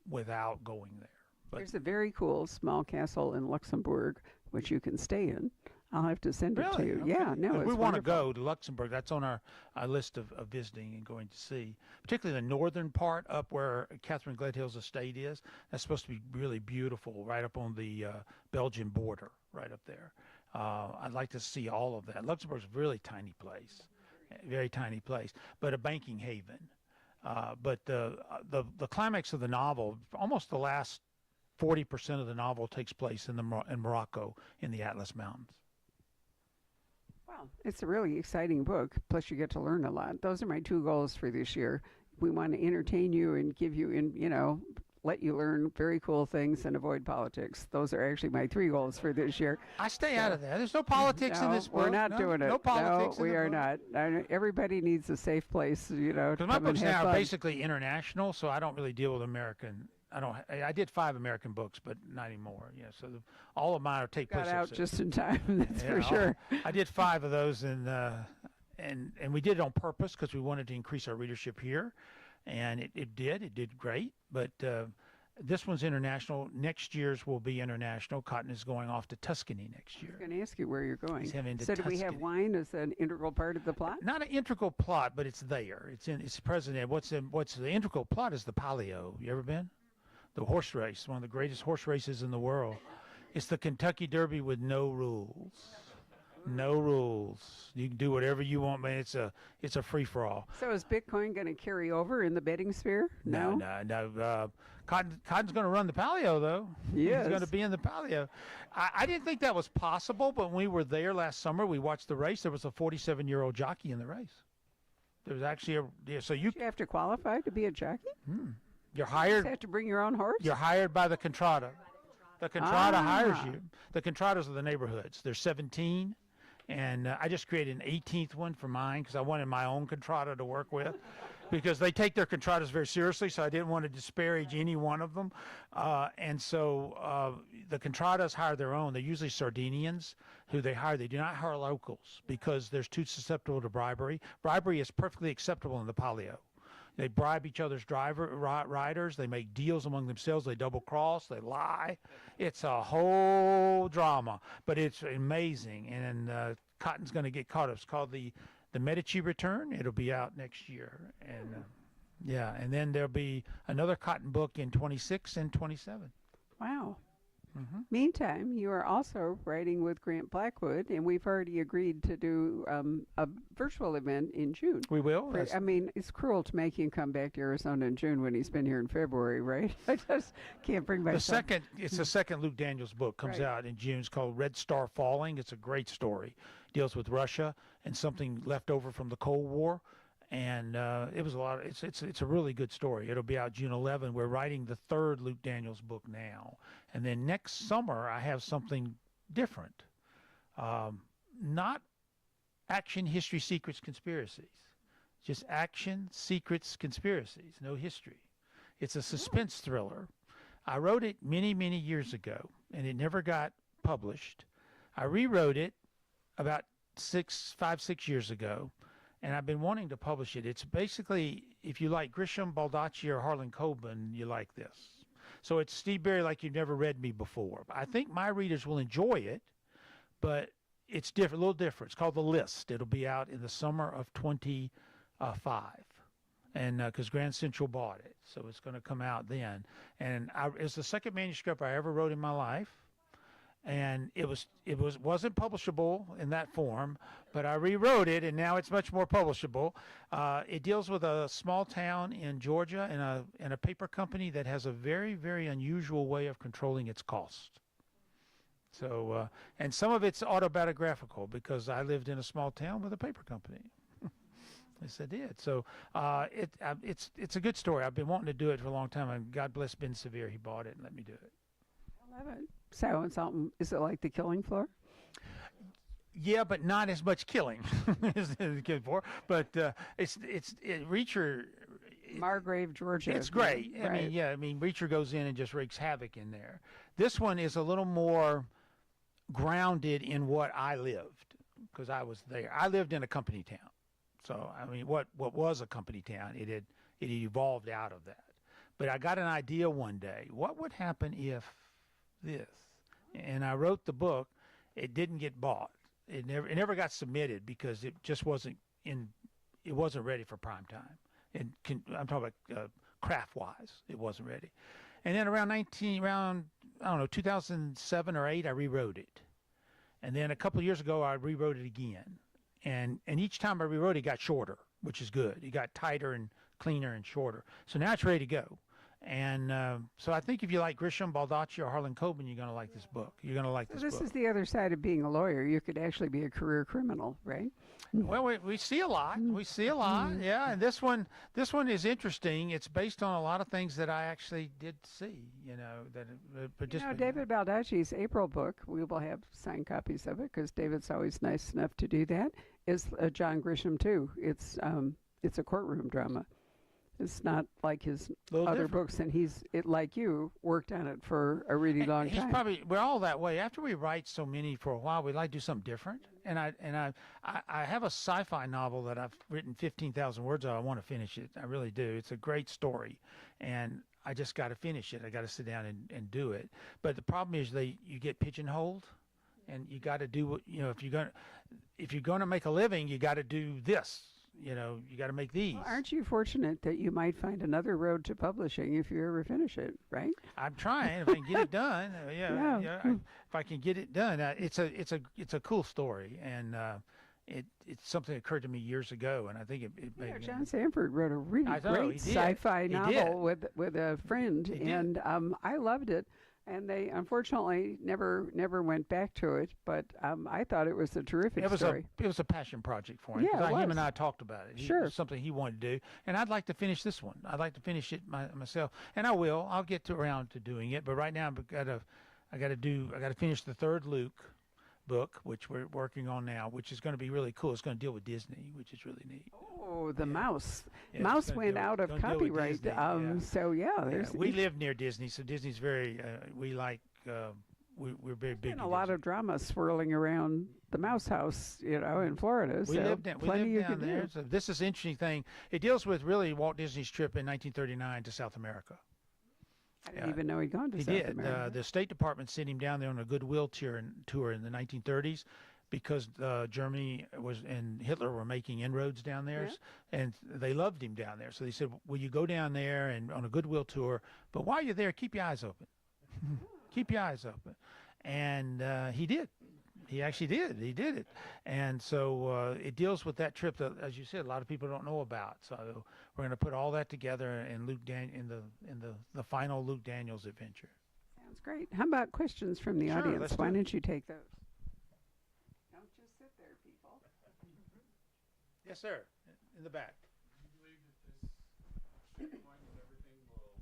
without going there. But There's a very cool small castle in Luxembourg, which you can stay in. I'll have to send it to really? you. Okay. Yeah, no, it's we want to wonderful. go to Luxembourg. That's on our list of visiting and going to see, particularly the northern part up where Catherine Gledhill's estate is. That's supposed to be really beautiful, right up on the Belgian border, right up there. I'd like to see all of that. Luxembourg's a really tiny place, very tiny place, but a banking haven. But the climax of the novel, almost the last 40% of the novel takes place in Morocco in the Atlas Mountains. Wow, it's a really exciting book. Plus, you get to learn a lot. Those are my two goals for this year. We want to entertain you and give you, let you learn very cool things and avoid politics. Those are actually my three goals for this year. I stay out of there. There's no politics in this book. We're not doing it. No politics. No, we are not. Everybody needs a safe place, to Because my come and books have now are fun. basically international, so I don't really deal with American. I did 5 American books, but not anymore. Yeah, so all of mine take place. Got out just in time. That's yeah, for sure. I did 5 of those, and we did it on purpose because we wanted to increase our readership here, and it did great. But this one's international. Next year's will be international. Cotton is going off to Tuscany next year. I was going to ask you where you're going. He's heading to So do we have Tuscany. wine as an integral part of the plot? Not an integral plot, but it's there. It's present. What's the integral plot is the Palio. You ever been? The horse race, one of the greatest horse races in the world. It's the Kentucky Derby with no rules. No rules. You can do whatever you want, man. It's a free for all. So is Bitcoin going to carry over in the betting sphere? No. Cotton's going to run the Palio though. Yes. He's going to be in the Palio. I didn't think that was possible, but when we were there last summer, we watched the race. There was a 47-year-old jockey in the race. There was actually so you Do you have to qualify to be a jockey? you're You hired. just have to bring your own horse? You're hired by the Contrada. The Contrada hires Ah. you. The Contradas are the neighborhoods. There's 17, and I just created an 18th one for mine because I wanted my own Contrada to work with, because they take their Contradas very seriously. So I didn't want to disparage any one of them, and so the Contradas hire their own. They're usually Sardinians who they hire. They do not hire locals because they're too susceptible to bribery. Bribery is perfectly acceptable in the Palio. They bribe each other's riders. They make deals among themselves. They double cross. They lie. It's a whole drama, but it's amazing. And Cotton's going to get caught up. It's called the Medici Return. It'll be out next year, and and then there'll be another Cotton book in 26 and 27. Wow. Meantime, you are also writing with Grant Blackwood, and we've already agreed to do a virtual event in June. We will. I mean, it's cruel to make him come back to Arizona in June when he's been here in February, right? I just can't bring myself. It's the second Luke Daniels book comes out in June. It's called Red Star Falling. It's a great story. Deals with Russia and something left over from the Cold War. And it was a lot. It's a really good story. It'll be out June 11. We're writing the third Luke Daniels book now, and then next summer I have something different. Not action, history, secrets, conspiracies. Just action, secrets, conspiracies. No history. It's a suspense thriller. I wrote it many, many years ago, and it never got published. I rewrote it about 5-6 years ago. And I've been wanting to publish it. It's basically, if you like Grisham, Baldacci, or Harlan Coben, you like this. So it's Steve Berry like you've never read me before. I think my readers will enjoy it, but it's different, a little different. It's called The List. It'll be out in the summer of 25, and because Grand Central bought it. So it's going to come out then. And it's the second manuscript I ever wrote in my life. And wasn't publishable in that form, but I rewrote it, and now it's much more publishable. It deals with a small town in Georgia and a paper company that has a very, very unusual way of controlling its cost. So, and some of it's autobiographical because I lived in a small town with a paper company. Yes, I did. So it's a good story. I've been wanting to do it for a long time, and God bless Ben Sevier. He bought it and let me do it. I love it. So is it like The Killing Floor? Yeah, but not as much killing as The Killing Floor. But Reacher. Margrave, Georgia. It's great. Right. I mean, Reacher goes in and just wreaks havoc in there. This one is a little more grounded in what I lived because I was there. I lived in a company town. So, I mean, what was a company town, it had evolved out of that. But I got an idea one day. What would happen if this? And I wrote the book. It didn't get bought. It never got submitted because it just wasn't ready for prime time. I'm talking about craft-wise, it wasn't ready. And then around 2007 or 8, I rewrote it. And then a couple of years ago, I rewrote it again. And each time I rewrote it, it got shorter, which is good. It got tighter and cleaner and shorter. So now it's ready to go. And so I think if you like Grisham, Baldacci, or Harlan Coben, you're going to like this book. You're going to like this book. This is the other side of being a lawyer. You could actually be a career criminal, right? Well, we see a lot. We see a lot, yeah. And this one is interesting. It's based on a lot of things that I actually did see, David Baldacci's April book, we will have signed copies of it because David's always nice enough to do that, is John Grisham, too. It's a courtroom drama. It's not like his other books, and like you, worked on it for a really long time. We're all that way. After we write so many for a while, we like to do something different. And I have a sci-fi novel that I've written 15,000 words of. I want to finish it. I really do. It's a great story, and I just got to finish it. I got to sit down and do it. But the problem is you get pigeonholed, and you got to do what if you're going to make a living, you got to do this. You got to make these. Well, aren't you fortunate that you might find another road to publishing if you ever finish it, right? I'm trying. If I can get it done, if I can get it done, it's a cool story, and it's something that occurred to me years ago, and I think it made me. John Sanford wrote a really great sci-fi novel with a friend, and I loved it. And they unfortunately never went back to it, but I thought it was a terrific story. It was a passion project for him. Yeah, him and I talked about it. Sure. It was something he wanted to do, and I'd like to finish this one. I'd like to finish it myself, and I will. I'll get around to doing it, but right now I got to finish the third Luke book, which we're working on now, which is going to be really cool. It's going to deal with Disney, which is really neat. Oh, the mouse. Mouse went out of copyright. We live near Disney, so Disney's very, we like, we're very big. There's been a lot of drama swirling around the Mouse House, in Florida. We live down there. So this is an interesting thing. It deals with really Walt Disney's trip in 1939 to South America. I didn't even know he'd gone to South America. The State Department sent him down there on a goodwill tour in the 1930s because Germany and Hitler were making inroads down there, and they loved him down there. So they said, will you go down there and on a goodwill tour, but while you're there, keep your eyes open. Keep your eyes open. And he did. He actually did. He did it. And so it deals with that trip that, as you said, a lot of people don't know about. So we're going to put all that together in the final Luke Daniels adventure. Sounds great. How about questions from the Sure, audience? let's Why do it. don't you take those? Don't just sit there, people. Yes, sir. In the back. Do you believe that this Bitcoin and everything will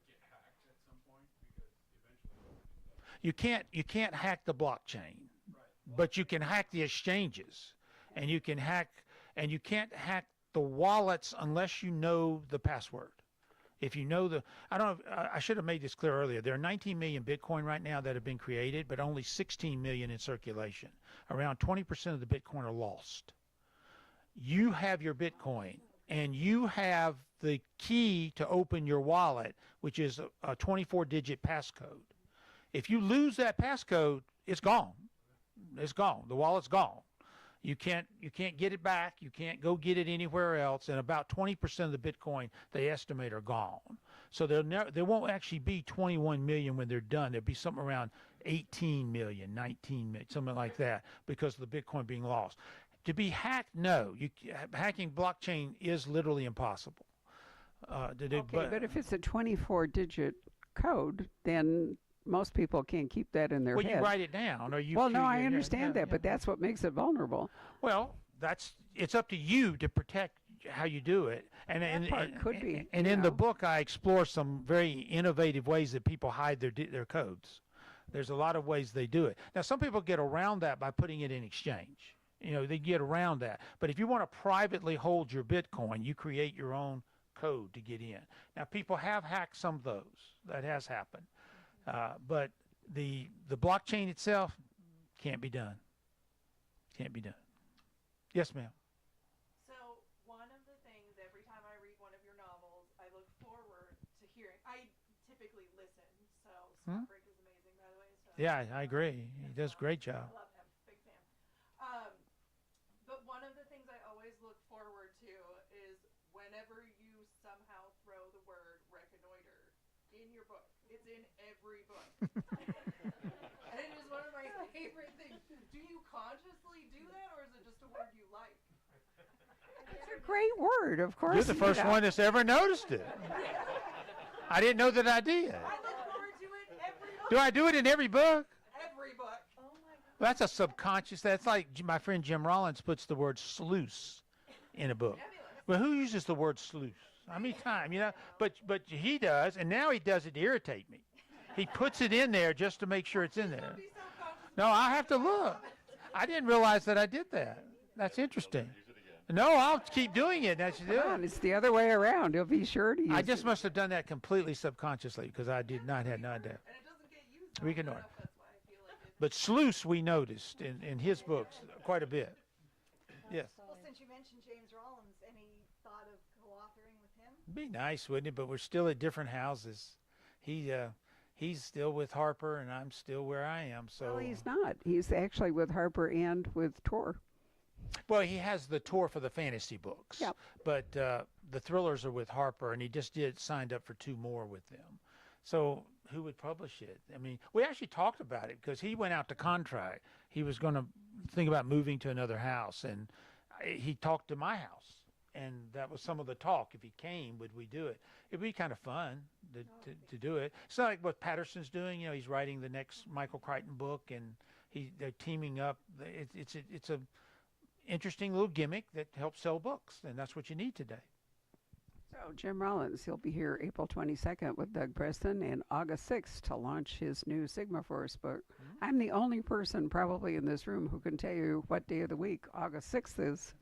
get hacked at some point? Because eventually everything does. You can't hack the blockchain, Right. but you can hack the exchanges, and you can't hack the wallets unless you know the password. If you know I should have made this clear earlier. There are 19 million Bitcoin right now that have been created, but only 16 million in circulation. Around 20% of the Bitcoin are lost. You have your Bitcoin, and you have the key to open your wallet, which is a 24-digit passcode. If you lose that passcode, it's gone. It's gone. The wallet's gone. You can't get it back. You can't go get it anywhere else. And about 20% of the Bitcoin they estimate are gone. So there won't actually be 21 million when they're done. There'll be something around 18 million, 19 million, something like that, because of the Bitcoin being lost. To be hacked, no. Hacking blockchain is literally impossible. But if it's a 24-digit code, then most people can't keep that in their well, head. you write it down, or you. Well, no, I understand that, but that's what makes it vulnerable. Well, it's up to you to protect how you do it, and Could be. And in the book, I explore some very innovative ways that people hide their codes. There's a lot of ways they do it. Now, some people get around that by putting it in exchange. They get around that. But if you want to privately hold your Bitcoin, you create your own code to get in. Now, people have hacked some of those. That has happened. But the blockchain itself can't be done. Can't be done. Yes, ma'am. So one of the things, every time I read one of your novels, I look forward to hearing. I typically listen, so Scott Brick is amazing, by the way. So Yeah, I agree. He does a great job. I love him, big fan. But one of the things I always look forward to is whenever you somehow throw the word reconnoiter in your book. It's in every book. And it is one of my favorite things. Do you consciously do that, or is it just a word you like? It's a great word, of course. You're the first one that's ever noticed it. I didn't know that I did. I look forward to it every book. Do I do it in every book? Every book. Oh my God. That's a subconscious. That's like my friend Jim Rollins puts the word sluice in a book. Well, who uses the word sluice? How many times, But he does, and now he does it to irritate me. He puts it in there just to make sure it's in there. No, I have to look. I didn't realize that I did that. That's interesting. No, I'll keep doing it. That's Come on, it's the other way around. You'll be sure to use I just it. must have done that completely subconsciously because I did not have no idea. And it doesn't get used We can ignore enough. it. That's why I feel like it. But sluice we noticed in his books quite a bit. Yes. Well, since you mentioned James Rollins, any thought of co-authoring with him? Be nice, wouldn't it? But we're still at different houses. He's still with Harper, and I'm still where I am. So Well, he's not. He's actually with Harper and with Tor. well, he has the tour for the fantasy books. Yep. But the thrillers are with Harper, and he just signed up for 2 more with them. So who would publish it? I mean, we actually talked about it because he went out to contract. He was going to think about moving to another house, and he talked to my house. And that was some of the talk. If he came, would we do it? It'd be kind of fun to do it. It's not like what Patterson's doing. He's writing the next Michael Crichton book, and they're teaming up. It's a interesting little gimmick that helps sell books, and that's what you need today. So Jim Rollins, he'll be here April 22nd with Doug Preston and August 6th to launch his new Sigma Force book. I'm the only person probably in this room who can tell you what day of the week August 6th is.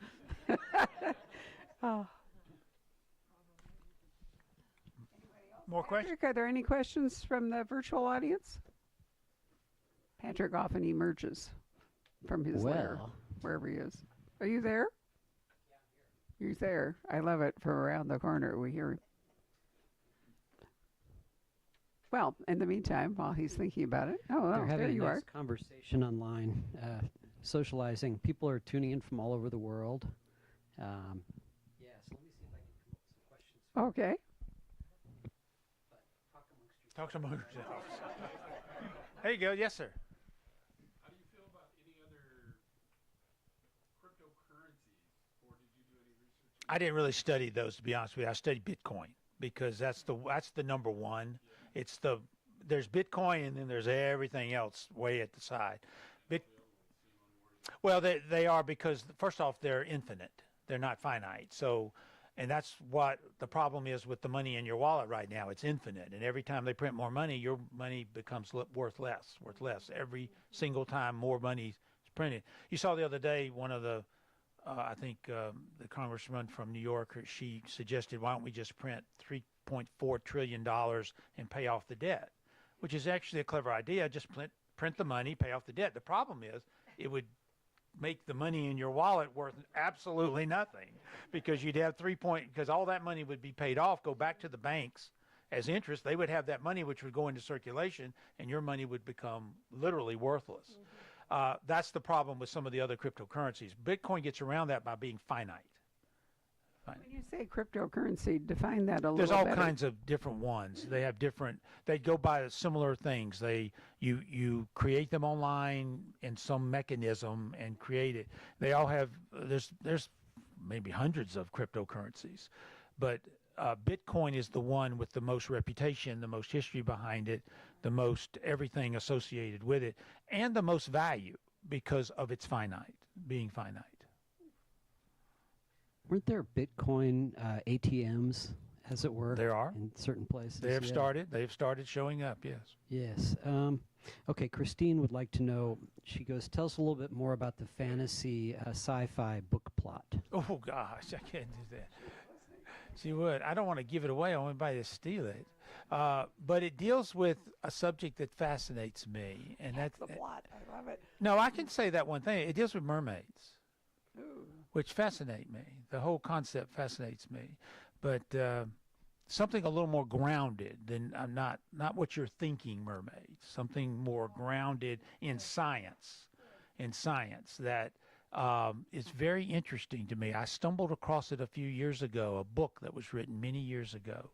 Oh. More questions? Patrick, are there any questions from the virtual audience? Patrick often emerges from his lair, wherever he is. Are you there? He's there. I love it. From around the corner, we hear him. Well, in the meantime, while he's thinking about it, They're there having you a nice are. conversation online, socializing. People are tuning in from all over the world. Yes, let me see if I can come up with some questions. Okay. But talk amongst yourselves. Talk to yourselves. There you go. Yes, sir. How do you feel about any other cryptocurrencies, or did you do any research? I didn't really study those, to be honest with you. I studied Bitcoin because that's the number one. It's there's Bitcoin and then there's everything else way at the side. Well, they are because first off they're infinite. They're not finite. So, and that's what the problem is with the money in your wallet right now. It's infinite, and every time they print more money, your money becomes worth less. Every single time more money is printed. You saw the other day one of the I think the congressman from New York, she suggested, why don't we just print $3.4 trillion and pay off the debt, which is actually a clever idea. Just print the money, pay off the debt. The problem is it would make the money in your wallet worth absolutely nothing because you'd have because all that money would be paid off, go back to the banks as interest. They would have that money which would go into circulation and your money would become literally worthless. That's the problem with some of the other cryptocurrencies. Bitcoin gets around that by being finite. When you say cryptocurrency, define that a little There's all better. kinds of different ones. They have different. They go by similar things. You create them online in some mechanism and create it. They all have. There's maybe hundreds of cryptocurrencies, but Bitcoin is the one with the most reputation, the most history behind it, the most everything associated with it, and the most value because of its being finite. Weren't there Bitcoin ATMs, as it were? There are. In certain places. They have yeah. started. They have started showing up. Yes. Yes. Okay, Christine would like to know, she goes, tell us a little bit more about the fantasy sci-fi book plot. Oh, gosh, I can't do that. She would. I don't want to give it away. I want anybody to steal it. But it deals with a subject that fascinates me. And that's the plot. I love it. No, I can say that one thing. It deals with mermaids, Ooh. which fascinate me. The whole concept fascinates me. But something a little more grounded than not what you're thinking mermaids, something more grounded in science, that is very interesting to me. I stumbled across it a few years ago, a book that was written many years ago.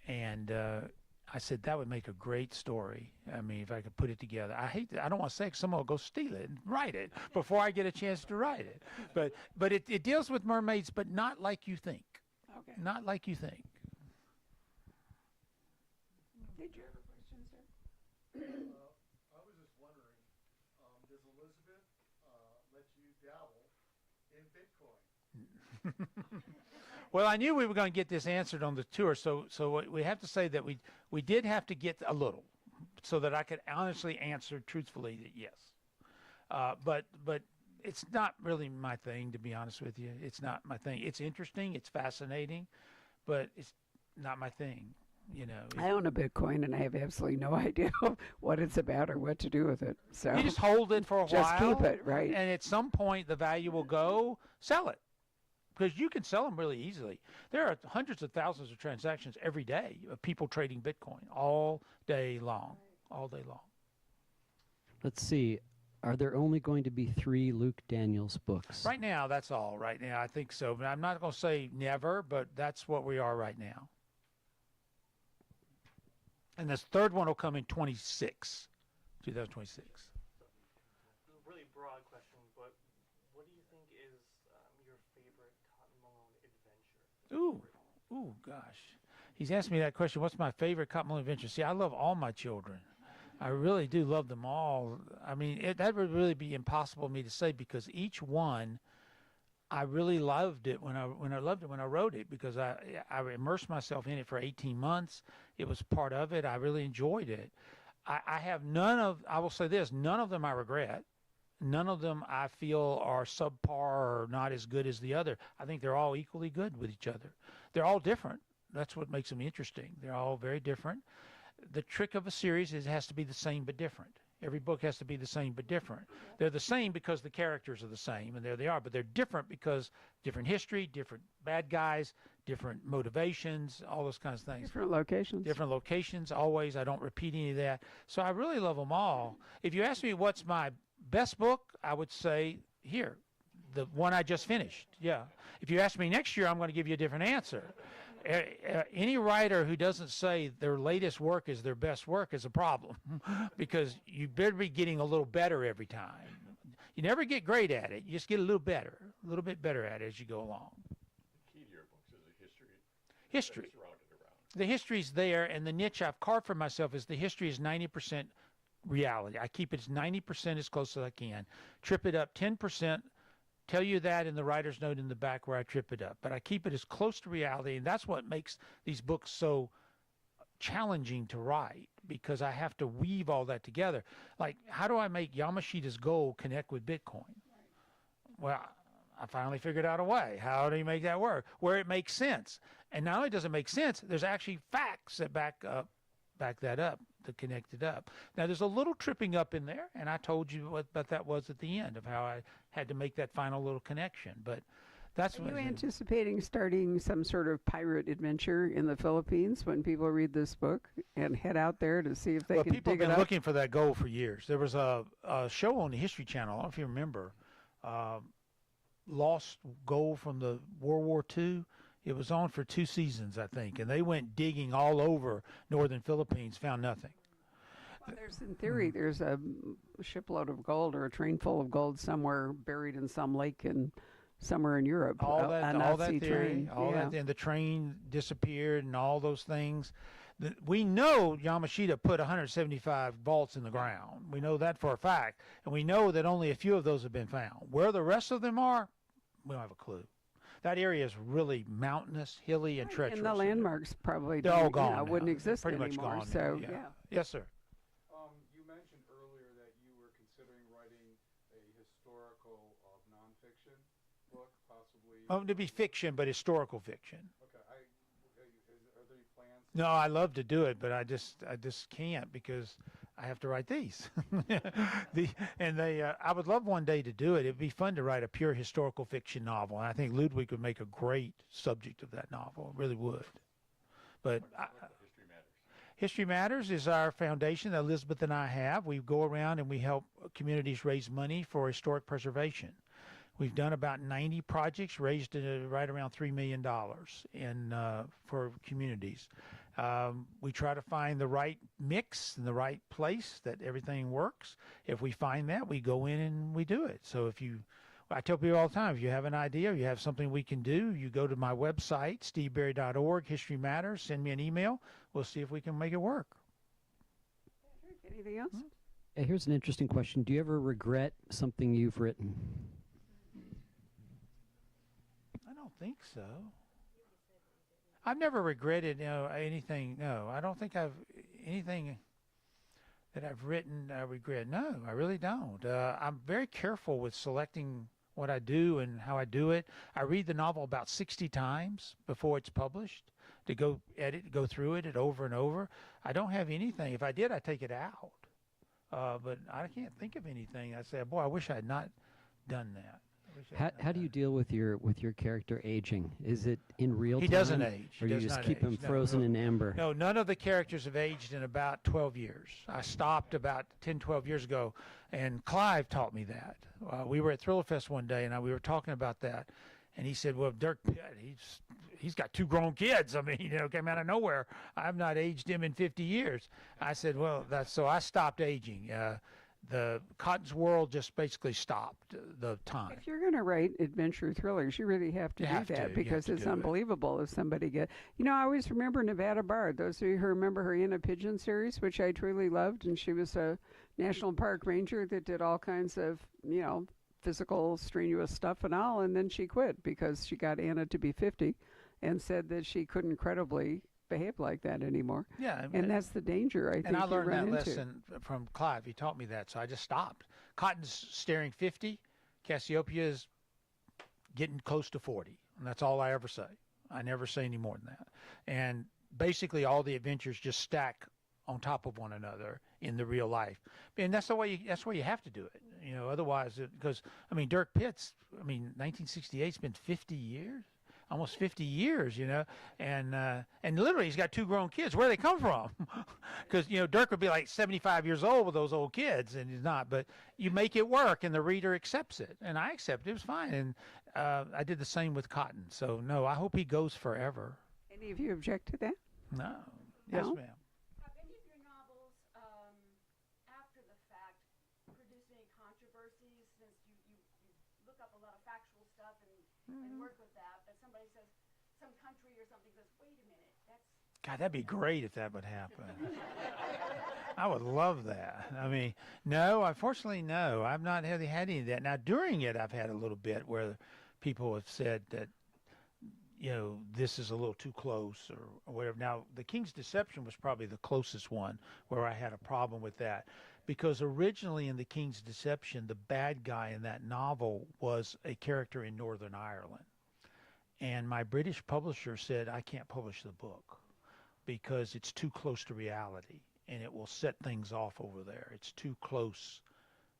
And I said that would make a great story. I mean, if I could put it together. I don't want to say it 'cause someone will go steal it and write it before I get a chance to write it. But it deals with mermaids, but not like you think. Okay. Not like you think. Did you have a question, sir? I was just wondering, does Elizabeth let you dabble in Bitcoin? Well, I knew we were going to get this answered on the tour, so we have to say that we did have to get a little, so that I could honestly answer truthfully that yes. But it's not really my thing, to be honest with you. It's not my thing. It's interesting, it's fascinating, but it's not my thing. You know, I own a Bitcoin and I have absolutely no idea what it's about or what to do with it. So you just hold it for a just while. keep it, right? And at some point, the value will go. Sell it. Because you can sell them really easily. There are hundreds of thousands of transactions every day of people trading Bitcoin all day long. Let's see. Are there only going to be 3 Luke Daniels books? Right now, that's all. Right now, I think so. But I'm not going to say never, but that's what we are right now. And this third one will come in 2026. Really broad question, but what do you think is your favorite Cotton Malone adventure? Ooh, gosh. He's asked me that question. What's my favorite Cotton Malone adventure? See, I love all my children. I really do love them all. I mean, that would really be impossible for me to say because each one, I really loved it when I wrote it because I immersed myself in it for 18 months. It was part of it. I really enjoyed it. I have I will say this, none of them I regret. None of them I feel are subpar or not as good as the other. I think they're all equally good with each other. They're all different. That's what makes them interesting. They're all very different. The trick of a series is it has to be the same but different. Every book has to be the same but different. They're the same because the characters are the same, and there they are, but they're different because different history, different bad guys, different motivations, all those kinds of things. Different locations. Different locations, always. I don't repeat any of that. So I really love them all. If you ask me what's my best book, I would say here, the one I just finished. Yeah. If you ask me next year, I'm going to give you a different answer. Any writer who doesn't say their latest work is their best work is a problem because you better be getting a little better every time. You never get great at it. You just get a little bit better at it as you go along. The key to your books is the history. History. That's surrounded around. The history's there, and the niche I've carved for myself is the history is 90% reality. I keep it as 90% as close as I can. Trip it up 10%. Tell you that in the writer's note in the back where I trip it up. But I keep it as close to reality, and that's what makes these books so challenging to write, because I have to weave all that together. Like, how do I make Yamashita's gold connect with Bitcoin? Well, I finally figured out a way. How do you make that work? Where it makes sense. And not only does it make sense, there's actually facts that back that up, to connect it up. Now, there's a little tripping up in there, and I told you what that was at the end of how I had to make that final little connection. But that's Are what you anticipating starting some sort of pirate adventure in the Philippines when people read this book and head out there to see if they can people dig have it been up? looking for that gold for years. There was a show on the History Channel, I don't know if you remember, Lost Gold from the World War II. It was on for 2 seasons, I think, and they went digging all over northern Philippines, found nothing. Well, in theory, there's a shipload of gold or a train full of gold somewhere buried in some lake somewhere in Europe. All that Nazi theory, train. that, and the train disappeared, and all those things. We know Yamashita put 175 vaults in the ground. We know that for a fact, and we know that only a few of those have been found. Where the rest of them are, we don't have a clue. That area is really mountainous, hilly, and treacherous. And the landmarks probably They're all gone now. wouldn't They're exist pretty much anymore. gone So now, yeah. Yes, sir. You mentioned earlier that you were considering writing a historical nonfiction book, possibly. To be fiction, but historical fiction. Okay, are there any plans? No, I love to do it, but I just can't because I have to write these. I would love one day to do it. It'd be fun to write a pure historical fiction novel, and I think Ludwig would make a great subject of that novel. It really would. But History Matters. History Matters is our foundation that Elizabeth and I have. We go around and we help communities raise money for historic preservation. We've done about 90 projects, raised right around $3 million for communities. We try to find the right mix and the right place that everything works. If we find that, we go in and we do it. So I tell people all the time, if you have an idea or you have something we can do, you go to my website, steveberry.org, History Matters, send me an email. We'll see if we can make it work. anything else? Here's an interesting question. Do you ever regret something you've written? I don't think so. I've never regretted anything. No, I don't think anything that I've written I regret. No, I really don't. I'm very careful with selecting what I do and how I do it. I read the novel about 60 times before it's published to go through it over and over. I don't have anything. If I did, I'd take it out. But I can't think of anything. I say, boy, I wish I had not done that. How do you deal with your character aging? Is it in real time? He doesn't age. Or He you does just not keep him age. No, frozen no. in amber? No, none of the characters have aged in about 12 years. I stopped about 10, 12 years ago, and Clive taught me that. We were at Thriller Fest one day, and we were talking about that, and he said, well, Dirk Pitt, he's got 2 grown kids. I mean, came out of nowhere. I've not aged him in 50 years. I said, well, so I stopped aging. The Cotton's World just basically stopped the time. If you're going to write adventure thrillers, you really have to You do have to. that You because have to it's do it. unbelievable if somebody I always remember Nevada Bard. Those of you who remember her Anna Pigeon series, which I truly loved, and she was a national park ranger that did all kinds of, physical strenuous stuff and all, and then she quit because she got Anna to be 50 and said that she couldn't credibly behave like that anymore. Yeah, And that's the danger I think and I you learned run that into. lesson from Clive. He taught me that, so I just stopped. Cotton's staring 50. Cassiopeia is getting close to 40, and that's all I ever say. I never say any more than that. And basically, all the adventures just stack on top of one another in the real life, and that's the way you have to do it. Otherwise, because Dirk Pitt's 1968's been 50 years. Almost 50 years, and literally he's got 2 grown kids. Where do they come from? Because Dirk would be like 75 years old with those old kids, and he's not. But you make it work, and the reader accepts it, and I accept it. It was fine, and I did the same with Cotton. So no, I hope he goes forever. And Any of you object to that? No. Yes, No? ma'am. Have any of your novels, after the fact, produced any controversies since you look up a lot of factual stuff and work with that, but somebody says, some country or something says, wait a minute, that's... God, that'd be great if that would happen. I would love that. I mean, no, unfortunately, no. I've not had any of that. Now, during it, I've had a little bit where people have said that, this is a little too close or whatever. Now, The King's Deception was probably the closest one where I had a problem with that. Because originally in The King's Deception, the bad guy in that novel was a character in Northern Ireland. And my British publisher said, I can't publish the book because it's too close to reality and it will set things off over there. It's too close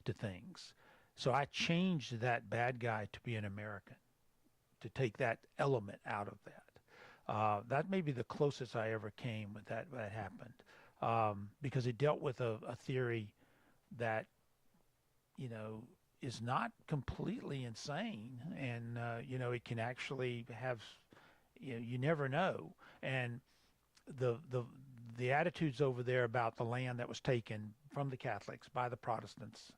to things. So I changed that bad guy to be an American, to take that element out of that. That may be the closest I ever came with that happened, because it dealt with a theory that, is not completely insane, and it can actually have, you never know. And the attitudes over there about the land that was taken from the Catholics by the Protestants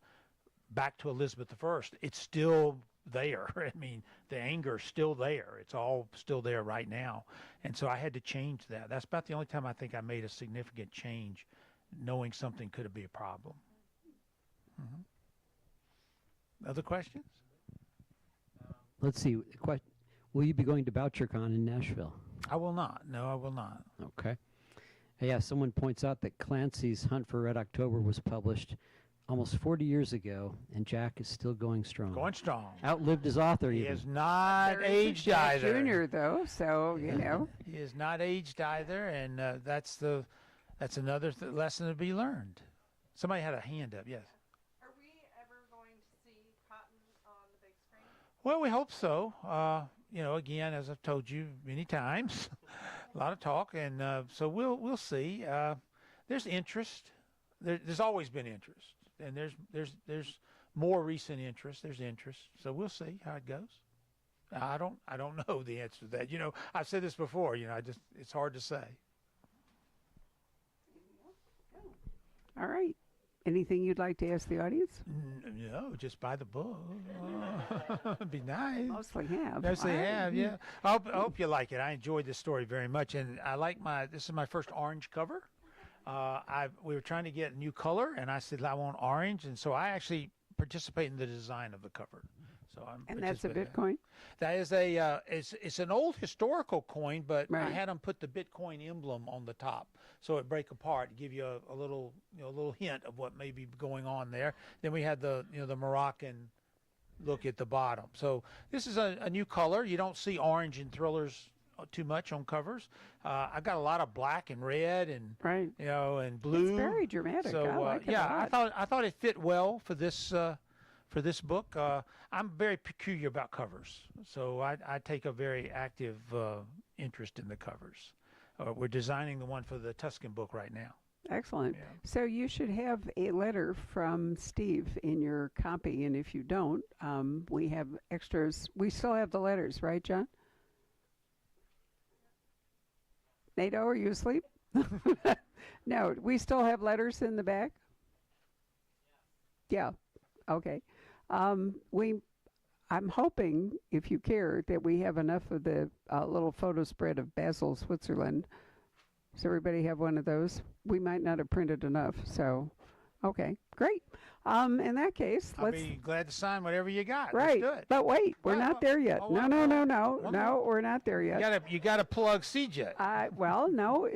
back to Elizabeth I, it's still there. I mean, the anger's still there. It's all still there right now. And so I had to change that. That's about the only time I think I made a significant change, knowing something could be a problem. Other questions? Let's see. Will you be going to BoucherCon in Nashville? I will not. No, I will not. Okay. Yeah, someone points out that Clancy's Hunt for Red October was published almost 40 years ago, and Jack is still going strong. Going strong. Outlived his author, He even. is not There is a aged Jack either. Jr. though, so He is not aged either, and that's another lesson to be learned. Somebody had a hand up. Yes. Are we ever going to see Cotton on the big screen? Well, we hope so. Again, as I've told you many times, a lot of talk, and so we'll see. There's interest. There's always been interest, and there's more recent interest. There's interest, so we'll see how it goes. I don't know the answer to that. I've said this before. It's hard to say. all right. Anything you'd like to ask the audience? No, just buy the book. It'd be nice. Mostly have. Mostly All right. have, yeah. I hope you like it. I enjoyed this story very much, and I like this is my first orange cover. We were trying to get a new color, and I said I want orange, and so I actually participate in the design of the cover. So I'm And that's a participating. Bitcoin? That is it's an old historical coin, but I Right. had them put the Bitcoin emblem on the top, so it break apart, give you a little hint of what may be going on there. Then we had the Moroccan look at the bottom. So this is a new color. You don't see orange in thrillers too much on covers. I've got a lot of black and red and Right. and blue. It's very dramatic. So I like it a yeah, lot. I thought it fit well for this book. I'm very peculiar about covers, so I take a very active interest in the covers. We're designing the one for the Tuscan book right now. Excellent. Yeah. So you should have a letter from Steve in your copy, and if you don't, we have extras. We still have the letters, right, John? NATO, are you asleep? No, we still have letters in the back? Yeah. Okay. I'm hoping, if you care, that we have enough of the little photo spread of Basel, Switzerland. Does everybody have one of those? We might not have printed enough, so okay, great. In that case, I'll let's be glad to sign whatever you got. right. Let's do it. But wait, we're Well, not there yet. oh, No, well, no, no, no, one no, more. we're not there yet. You gotta plug CJ. Well, no,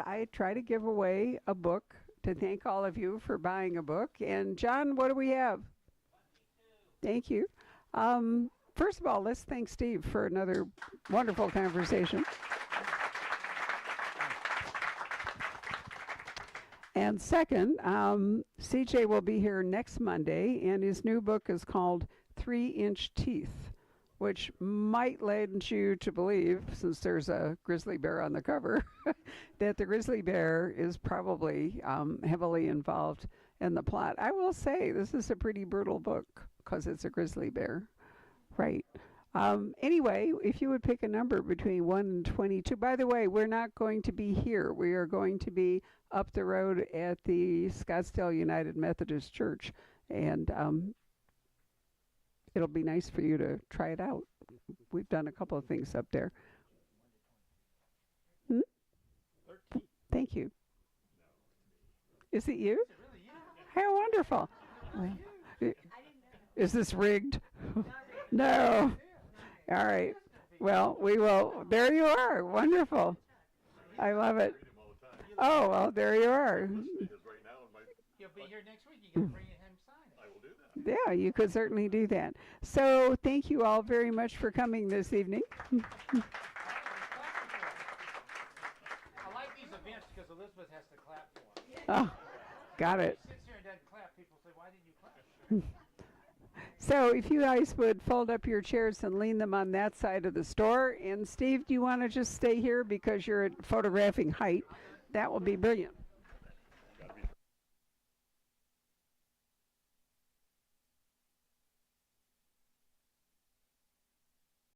I try to give away a book to thank all of you for buying a book. And John, what do we have? Thank you. First of all, let's thank Steve for another wonderful conversation. And second, CJ will be here next Monday, and his new book is called 3-Inch Teeth, which might lead you to believe, since there's a grizzly bear on the cover, that the grizzly bear is probably heavily involved in the plot. I will say this is a pretty brutal book because it's a grizzly bear, right? Anyway, if you would pick a number between 1 and 22. By the way, we're not going to be here. We are going to be up the road at the Scottsdale United Methodist Church. And it'll be nice for you to try it out. We've done a couple of things up there. Thank you. Is it you? How wonderful. Is this rigged? No. All right. Well, we will. There you are. Wonderful. I love it. Oh, well, there you are. You'll be here next week. You can bring it home and sign it. I will do that. Yeah, you could certainly do that. So thank you all very much for coming this evening. I like these events because Elizabeth has to clap for them. Oh, got it. She sits here and doesn't clap. People say, "Why didn't you clap?" So if you guys would fold up your chairs and lean them on that side of the store. And Steve, do you want to just stay here because you're at photographing height? That will be brilliant.